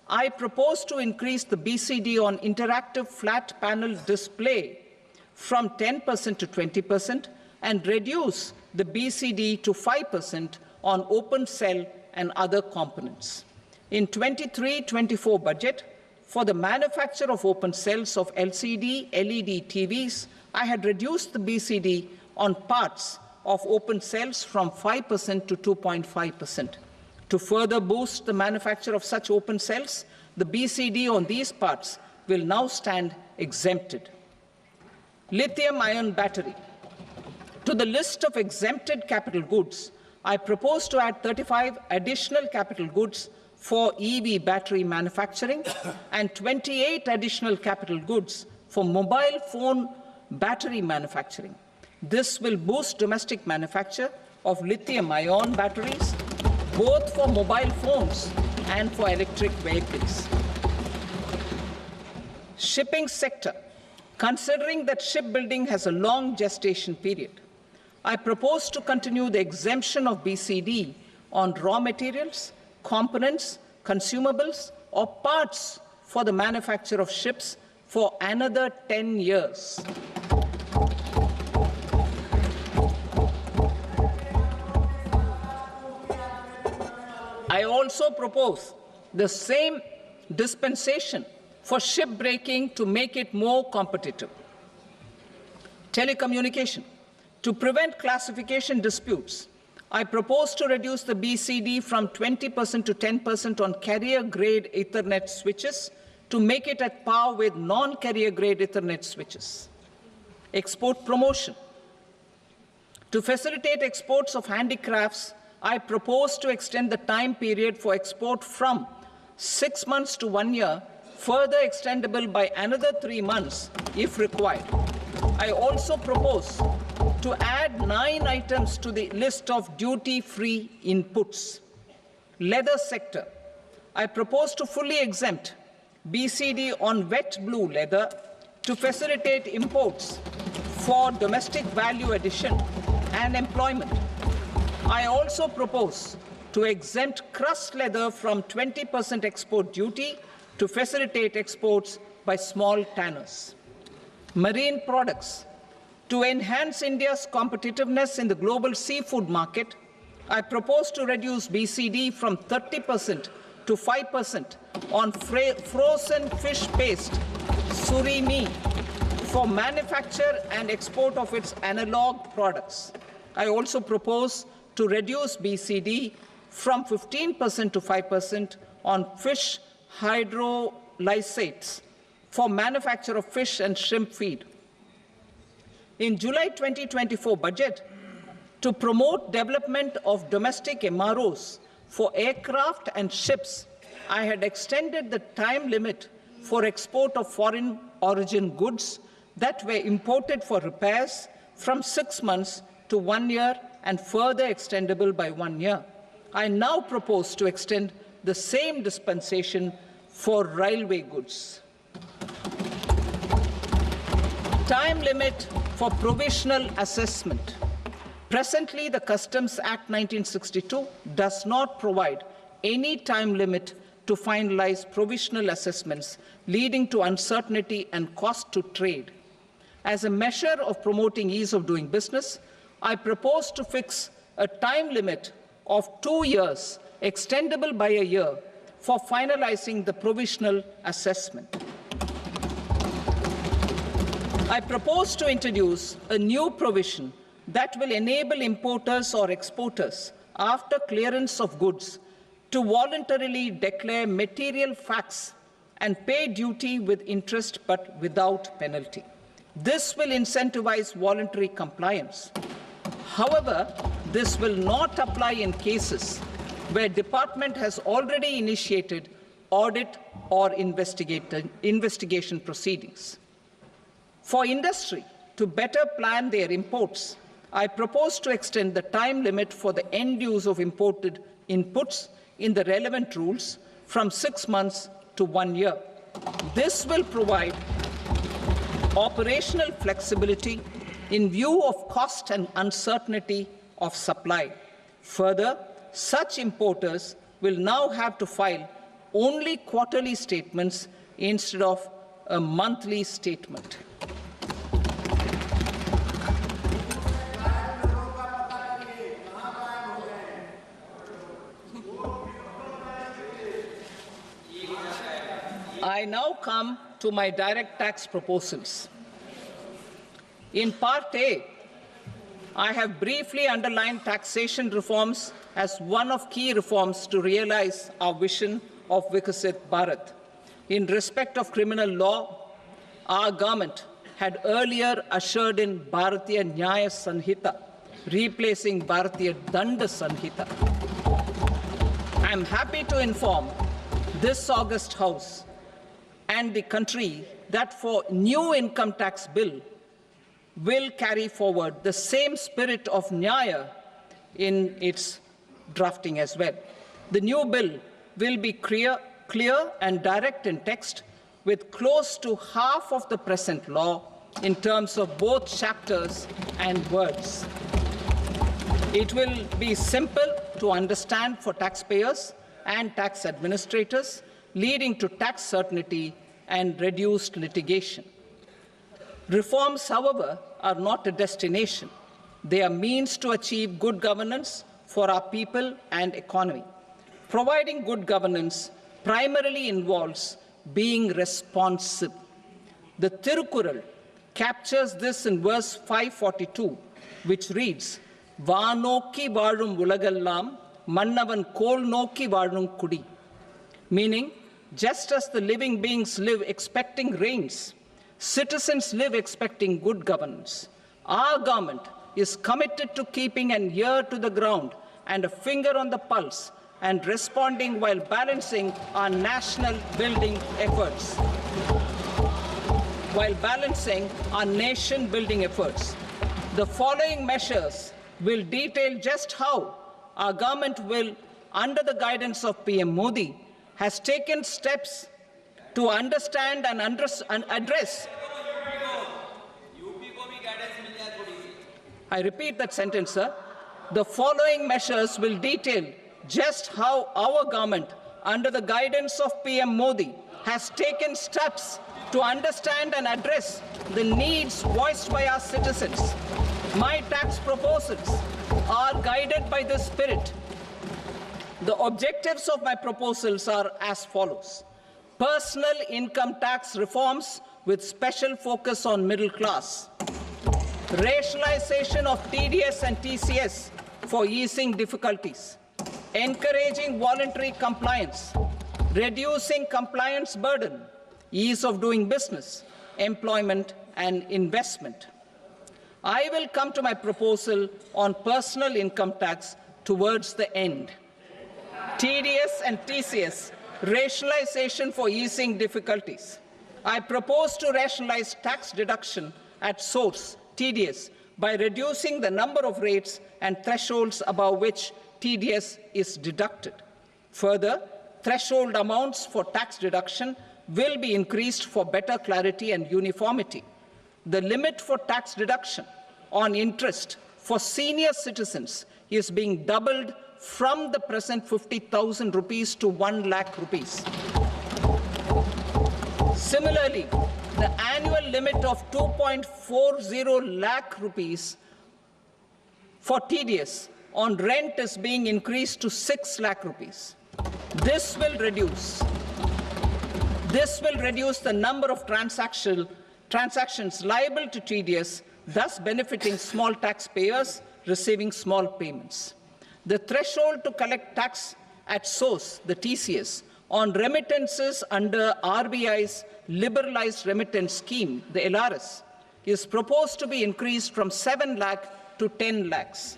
I propose to increase the BCD on interactive flat panel display from 10% to 20% and reduce the BCD to 5% on open cell and other components. In 23-24 budget, for the manufacture of open cells of LCD, LED TVs, I had reduced the BCD on parts of open cells from 5% to 2.5%. To further boost the manufacture of such open cells, the BCD on these parts will now stand exempted. Lithium-ion battery. To the list of exempted capital goods, I propose to add 35 additional capital goods for EV battery manufacturing and 28 additional capital goods for mobile phone battery manufacturing. This will boost domestic manufacture of lithium-ion batteries, both for mobile phones and for electric vehicles. Shipping sector. Considering that shipbuilding has a long gestation period, I propose to continue the exemption of BCD on raw materials, components, consumables, or parts for the manufacture of ships for another 10 years. I also propose the same dispensation for shipbreaking to make it more competitive. Telecommunication. To prevent classification disputes, I propose to reduce the BCD from 20% to 10% on carrier-grade Ethernet switches to make it at par with non-carrier-grade Ethernet switches. Export promotion. To facilitate exports of handicrafts, I propose to extend the time period for export from 6 months to 1 year, further extendable by another 3 months if required. I also propose to add 9 items to the list of duty-free inputs. Leather sector. I propose to fully exempt BCD on wet blue leather to facilitate imports for domestic value addition and employment. I also propose to exempt crust leather from 20% export duty to facilitate exports by small tanners. Marine products. To enhance India's competitiveness in the global seafood market, I propose to reduce BCD from 30% to 5% on frozen fish paste, surimi, for manufacture and export of its analog products. I also propose to reduce BCD from 15% to 5% on fish hydrolysates for manufacture of fish and shrimp feed. In July 2024 budget, to promote development of domestic MROs for aircraft and ships, I had extended the time limit for export of foreign origin goods that were imported for repairs from 6 months to 1 year and further extendable by 1 year. I now propose to extend the same dispensation for railway goods. Time limit for provisional assessment. Presently, the Customs Act 1962 does not provide any time limit to finalize provisional assessments, leading to uncertainty and cost to trade. As a measure of promoting ease of doing business, I propose to fix a time limit of 2 years, extendable by a year, for finalizing the provisional assessment. I propose to introduce a new provision that will enable importers or exporters, after clearance of goods, to voluntarily declare material facts and pay duty with interest but without penalty. This will incentivize voluntary compliance. However, this will not apply in cases where department has already initiated audit or investigation proceedings. For industry to better plan their imports, I propose to extend the time limit for the end use of imported inputs in the relevant rules from 6 months to 1 year. This will provide operational flexibility in view of cost and uncertainty of supply. Further, such importers will now have to file only quarterly statements instead of a monthly statement. I now come to my direct tax proposals. In Part A, I have briefly underlined taxation reforms as one of key reforms to realize our vision of Vikasit Bharat. In respect of criminal law, our government had earlier ushered in Bharatiya Nyaya Sanhita, replacing Bharatiya Danda Sanhita. I am happy to inform this august House and the country that for new income tax bill will carry forward the same spirit of Nyaya in its drafting as well. The new bill will be clear and direct in text, with close to half of the present law in terms of both chapters and words. It will be simple to understand for taxpayers and tax administrators, leading to tax certainty and reduced litigation. Reforms, however, are not a destination. They are means to achieve good governance for our people and economy. Providing good governance primarily involves being responsive. The Tirukural captures this in verse 542, which reads, "Vaanokki vaazhum ulagallam, mannavan kol nokki vaazhum kudi," meaning, just as the living beings live expecting rains, citizens live expecting good governance. Our government is committed to keeping an ear to the ground and a finger on the pulse and responding while balancing our national building efforts. The following measures will detail just how our government will, under the guidance of PM Modi, has taken steps to understand and address. I repeat that sentence, sir. The following measures will detail just how our government, under the guidance of PM Modi, has taken steps to understand and address the needs voiced by our citizens. My tax proposals are guided by this spirit. The objectives of my proposals are as follows. Personal income tax reforms with special focus on middle class. Rationalization of TDS and TCS for easing difficulties. Encouraging voluntary compliance. Reducing compliance burden. Ease of doing business, employment and investment. I will come to my proposal on personal income tax towards the end. TDS and TCS, rationalization for easing difficulties. I propose to rationalize tax deduction at source, TDS, by reducing the number of rates and thresholds above which TDS is deducted. Further, threshold amounts for tax deduction will be increased for better clarity and uniformity. The limit for tax deduction on interest for senior citizens is being doubled from the present 50,000 rupees to 1 lakh rupees. Similarly, the annual limit of 2.40 lakh rupees for TDS on rent is being increased to 6 lakh rupees. This will reduce the number of transactions liable to TDS, thus benefiting small taxpayers receiving small payments. The threshold to collect tax at source, the TCS, on remittances under RBI's liberalized remittance scheme, the LRS, is proposed to be increased from 7 lakh to 10 lakhs.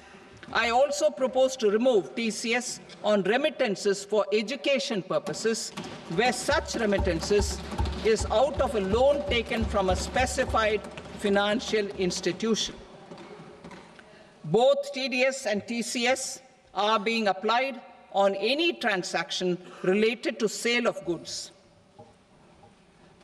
I also propose to remove TCS on remittances for education purposes, where such remittances is out of a loan taken from a specified financial institution. Both TDS and TCS are being applied on any transaction related to sale of goods.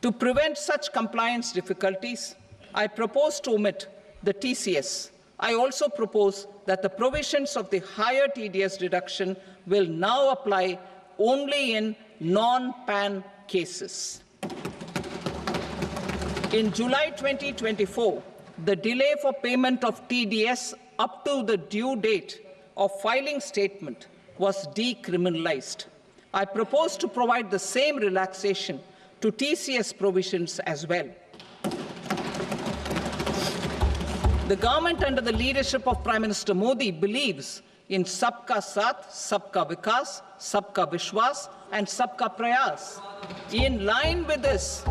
To prevent such compliance difficulties, I propose to omit the TCS. I also propose that the provisions of the higher TDS deduction will now apply only in non-PAN cases. In July 2024, the delay for payment of TDS up to the due date of filing statement was decriminalized. I propose to provide the same relaxation to TCS provisions as well. The government under the leadership of Prime Minister Modi believes in Sabka Saath, Sabka Vikas, Sabka Vishwas and Sabka Prayas. In line with this,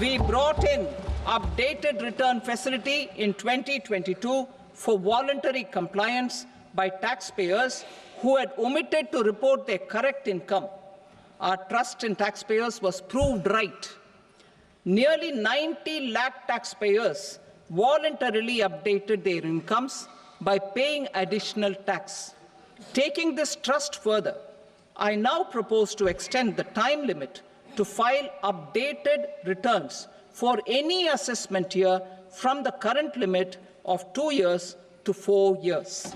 we brought in updated return facility in 2022 for voluntary compliance by taxpayers who had omitted to report their correct income. Our trust in taxpayers was proved right. Nearly 90 lakh taxpayers voluntarily updated their incomes by paying additional tax. Taking this trust further, I now propose to extend the time limit to file updated returns for any assessment year from the current limit of 2 years to 4 years.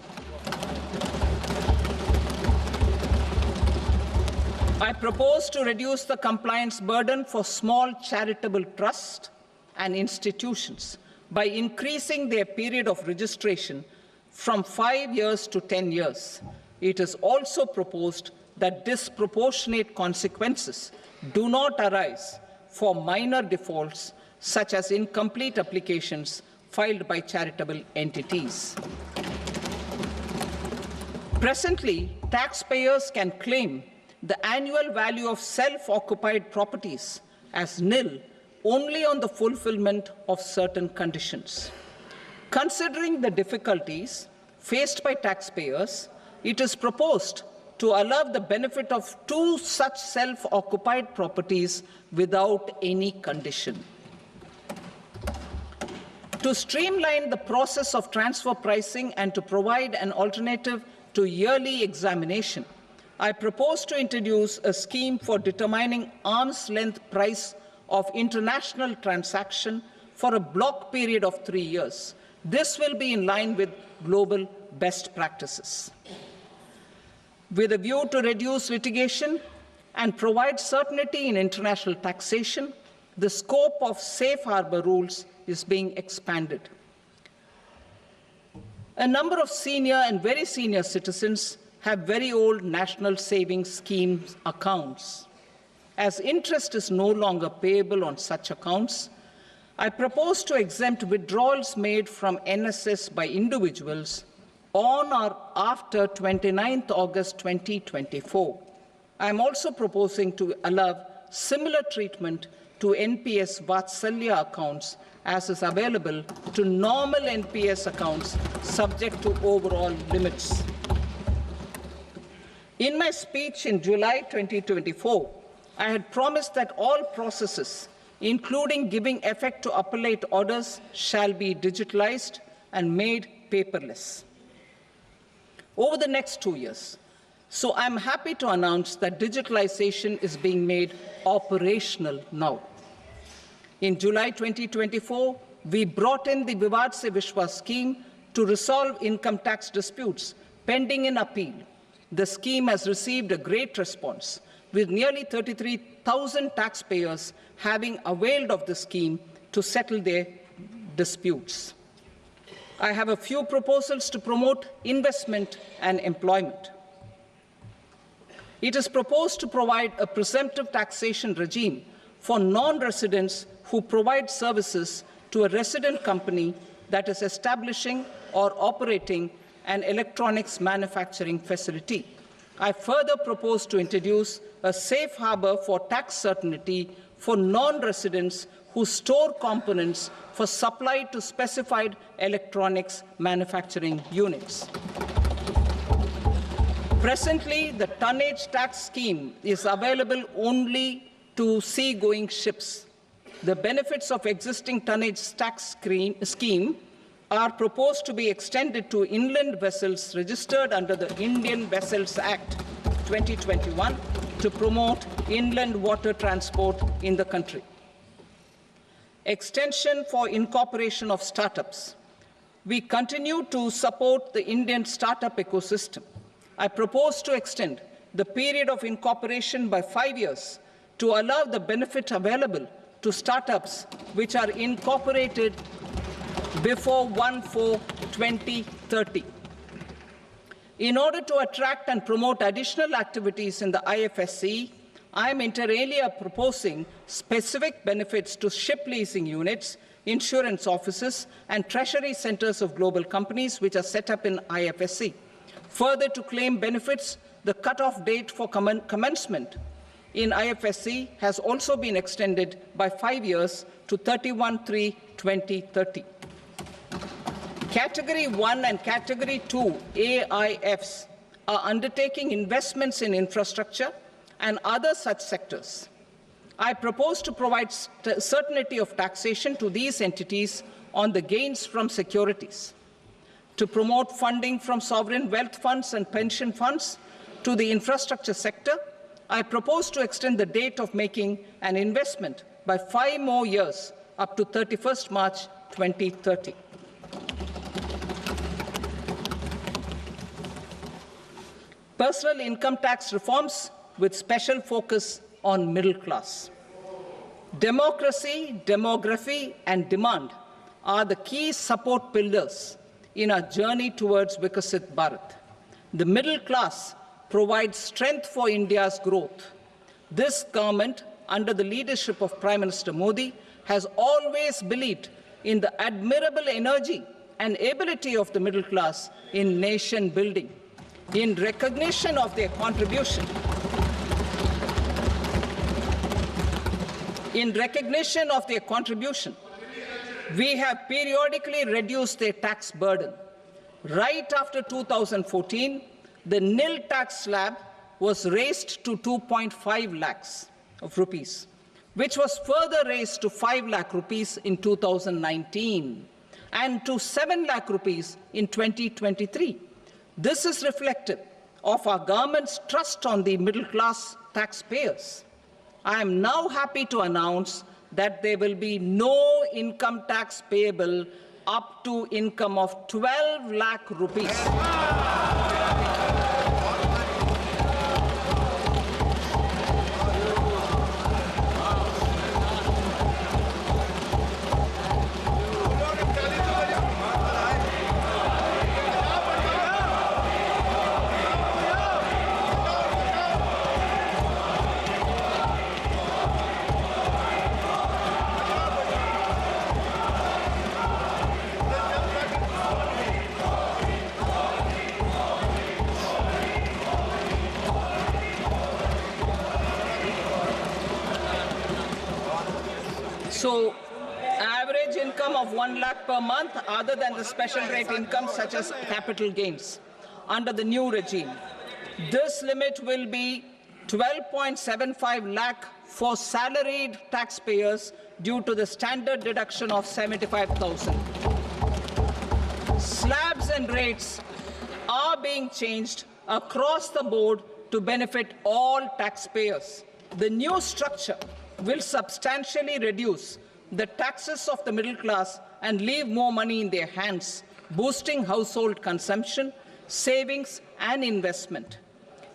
I propose to reduce the compliance burden for small charitable trusts and institutions by increasing their period of registration from 5 years to 10 years. It is also proposed that disproportionate consequences do not arise for minor defaults, such as incomplete applications filed by charitable entities. Presently, taxpayers can claim the annual value of self-occupied properties as nil only on the fulfillment of certain conditions. Considering the difficulties faced by taxpayers, it is proposed to allow the benefit of 2 such self-occupied properties without any condition. To streamline the process of transfer pricing and to provide an alternative to yearly examination, I propose to introduce a scheme for determining arm's length price of international transaction for a block period of 3 years. This will be in line with global best practices. With a view to reduce litigation and provide certainty in international taxation, the scope of safe harbor rules is being expanded. A number of senior and very senior citizens have very old national savings schemes accounts. As interest is no longer payable on such accounts, I propose to exempt withdrawals made from NSS by individuals on or after 29th August 2024. I am also proposing to allow similar treatment to NPS Vatsalya accounts as is available to normal NPS accounts subject to overall limits. In my speech in July 2024, I had promised that all processes, including giving effect to appellate orders, shall be digitalized and made paperless over the next 2 years. So I'm happy to announce that digitalization is being made operational now. In July 2024, we brought in the Vivad Se Vishwas scheme to resolve income tax disputes pending in appeal. The scheme has received a great response, with nearly 33,000 taxpayers having availed of the scheme to settle their disputes. I have a few proposals to promote investment and employment. It is proposed to provide a presumptive taxation regime for non-residents who provide services to a resident company that is establishing or operating an electronics manufacturing facility. I further propose to introduce a safe harbor for tax certainty for non-residents who store components for supply to specified electronics manufacturing units. Presently, the tonnage tax scheme is available only to sea-going ships. The benefits of existing tonnage tax scheme are proposed to be extended to inland vessels registered under the Indian Vessels Act 2021 to promote inland water transport in the country. Extension for incorporation of startups. We continue to support the Indian startup ecosystem. I propose to extend the period of incorporation by 5 years to allow the benefit available to startups which are incorporated before 1/4/2030. In order to attract and promote additional activities in the IFSC, I am inter alia proposing specific benefits to ship leasing units, insurance offices, and treasury centers of global companies which are set up in IFSC. Further, to claim benefits, the cut-off date for commencement in IFSC has also been extended by 5 years to 31/3/2030. Category 1 and Category 2 AIFs are undertaking investments in infrastructure and other such sectors. I propose to provide certainty of taxation to these entities on the gains from securities, to promote funding from sovereign wealth funds and pension funds to the infrastructure sector. I propose to extend the date of making an investment by 5 more years up to 31st March 2030. Personal income tax reforms with special focus on middle class. Democracy, demography, and demand are the key support pillars in our journey towards Vikasit Bharat. The middle class provides strength for India's growth. This government, under the leadership of Prime Minister Modi, has always believed in the admirable energy and ability of the middle class in nation building. In recognition of their contribution, we have periodically reduced their tax burden. Right after 2014, the nil tax slab was raised to 2.5 lakhs of rupees, which was further raised to 5 lakh rupees in 2019 and to 7 lakh rupees in 2023. This is reflective of our government's trust on the middle-class taxpayers. I am now happy to announce that there will be no income tax payable up to income of 12 lakh rupees. 1 lakh per month other than the special rate income such as capital gains under the new regime. This limit will be 12.75 lakh for salaried taxpayers due to the standard deduction of 75,000. Slabs and rates are being changed across the board to benefit all taxpayers. The new structure will substantially reduce the taxes of the middle class and leave more money in their hands, boosting household consumption, savings, and investment.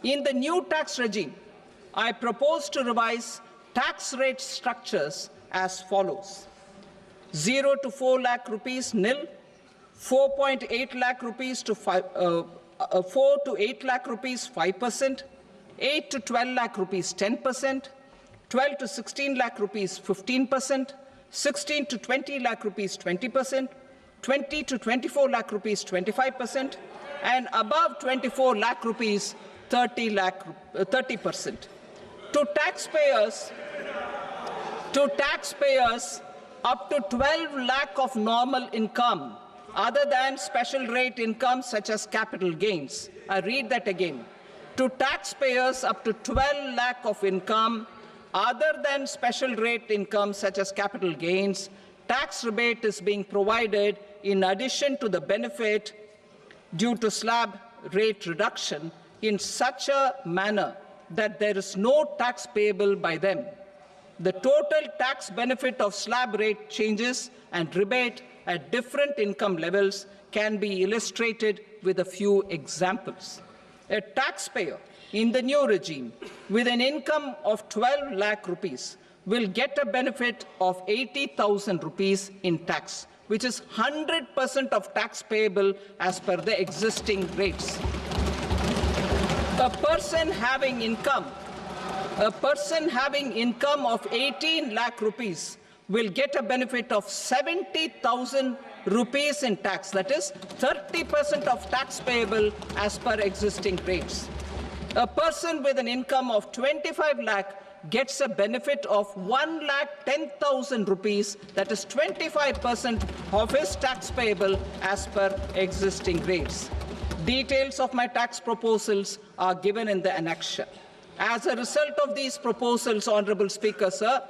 In the new tax regime, I propose to revise tax rate structures as follows: 0 to 4 lakh rupees nil, 4.8 lakh rupees to 4 to 8 lakh rupees 5%, 8 to 12 lakh rupees 10%, 12 to 16 lakh rupees 15%, 16 to 20 lakh rupees 20%, 20 to 24 lakh rupees 25%, and above 24 lakh rupees 30%. To taxpayers up to 12 lakh of normal income other than special rate income such as capital gains. I read that again. To taxpayers up to 12 lakh of income other than special rate income such as capital gains, tax rebate is being provided in addition to the benefit due to slab rate reduction in such a manner that there is no tax payable by them. The total tax benefit of slab rate changes and rebate at different income levels can be illustrated with a few examples. A taxpayer in the new regime with an income of 12 lakh rupees will get a benefit of 80,000 rupees in tax, which is 100% of tax payable as per the existing rates. A person having income of 18 lakh rupees will get a benefit of 70,000 rupees in tax, that is 30% of tax payable as per existing rates. A person with an income of 25 lakh gets a benefit of 1,10,000 rupees, that is 25% of his tax payable as per existing rates. Details of my tax proposals are given in the annexure. As a result of these proposals, Honorable Speaker, sir,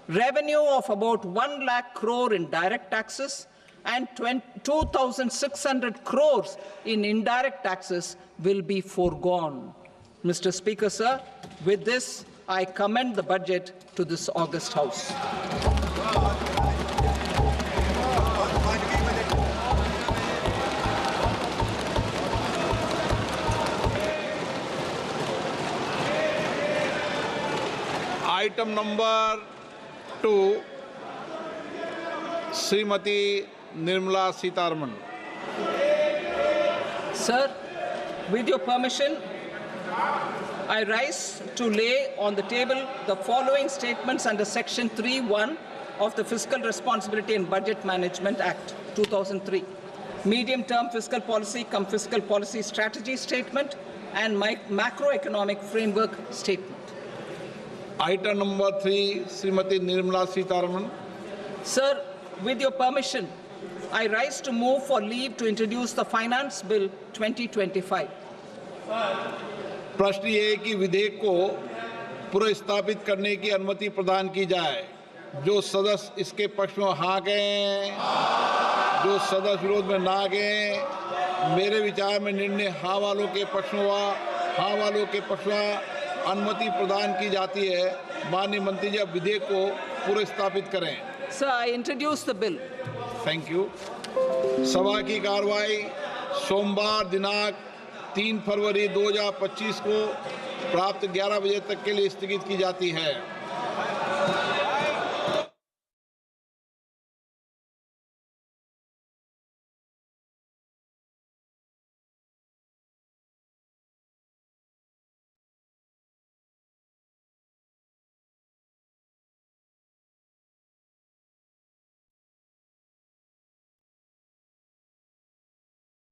revenue of about 1 lakh crore in direct taxes and 2,600 crores in indirect taxes will be foregone. Mr. Speaker, sir, with this, I commend the budget to this august House. Item number 2, Srimati Nirmala Sitharaman. Sir, with your permission, I rise to lay on the table the following statements under Section 3(1) of the Fiscal Responsibility and Budget Management Act 2003, medium-term fiscal policy cum fiscal policy strategy statement and macroeconomic framework statement. Item number 3, Srimati Nirmala Sitharaman. Sir, with your permission, I rise to move for leave to introduce the Finance Bill 2025. प्रश्न ये है कि विधेयक को पुनर्स्थापित करने की अनुमति प्रदान की जाए। जो सदस्य इसके पक्ष में हाँ कहें, जो सदस्य विरोध में ना कहें। मेरे विचार में निर्णय हाँ वालों के पक्ष में हुआ, हाँ वालों के पक्ष में अनुमति प्रदान की जाती है। माननीय मंत्री जी, अब विधेयक को पुनर्स्थापित करें। Sir, I introduce the bill. Thank you. सभा की कार्रवाई सोमवार दिनांक 3 फरवरी 2025 को प्राप्त 11 बजे तक के लिए स्थगित की जाती है।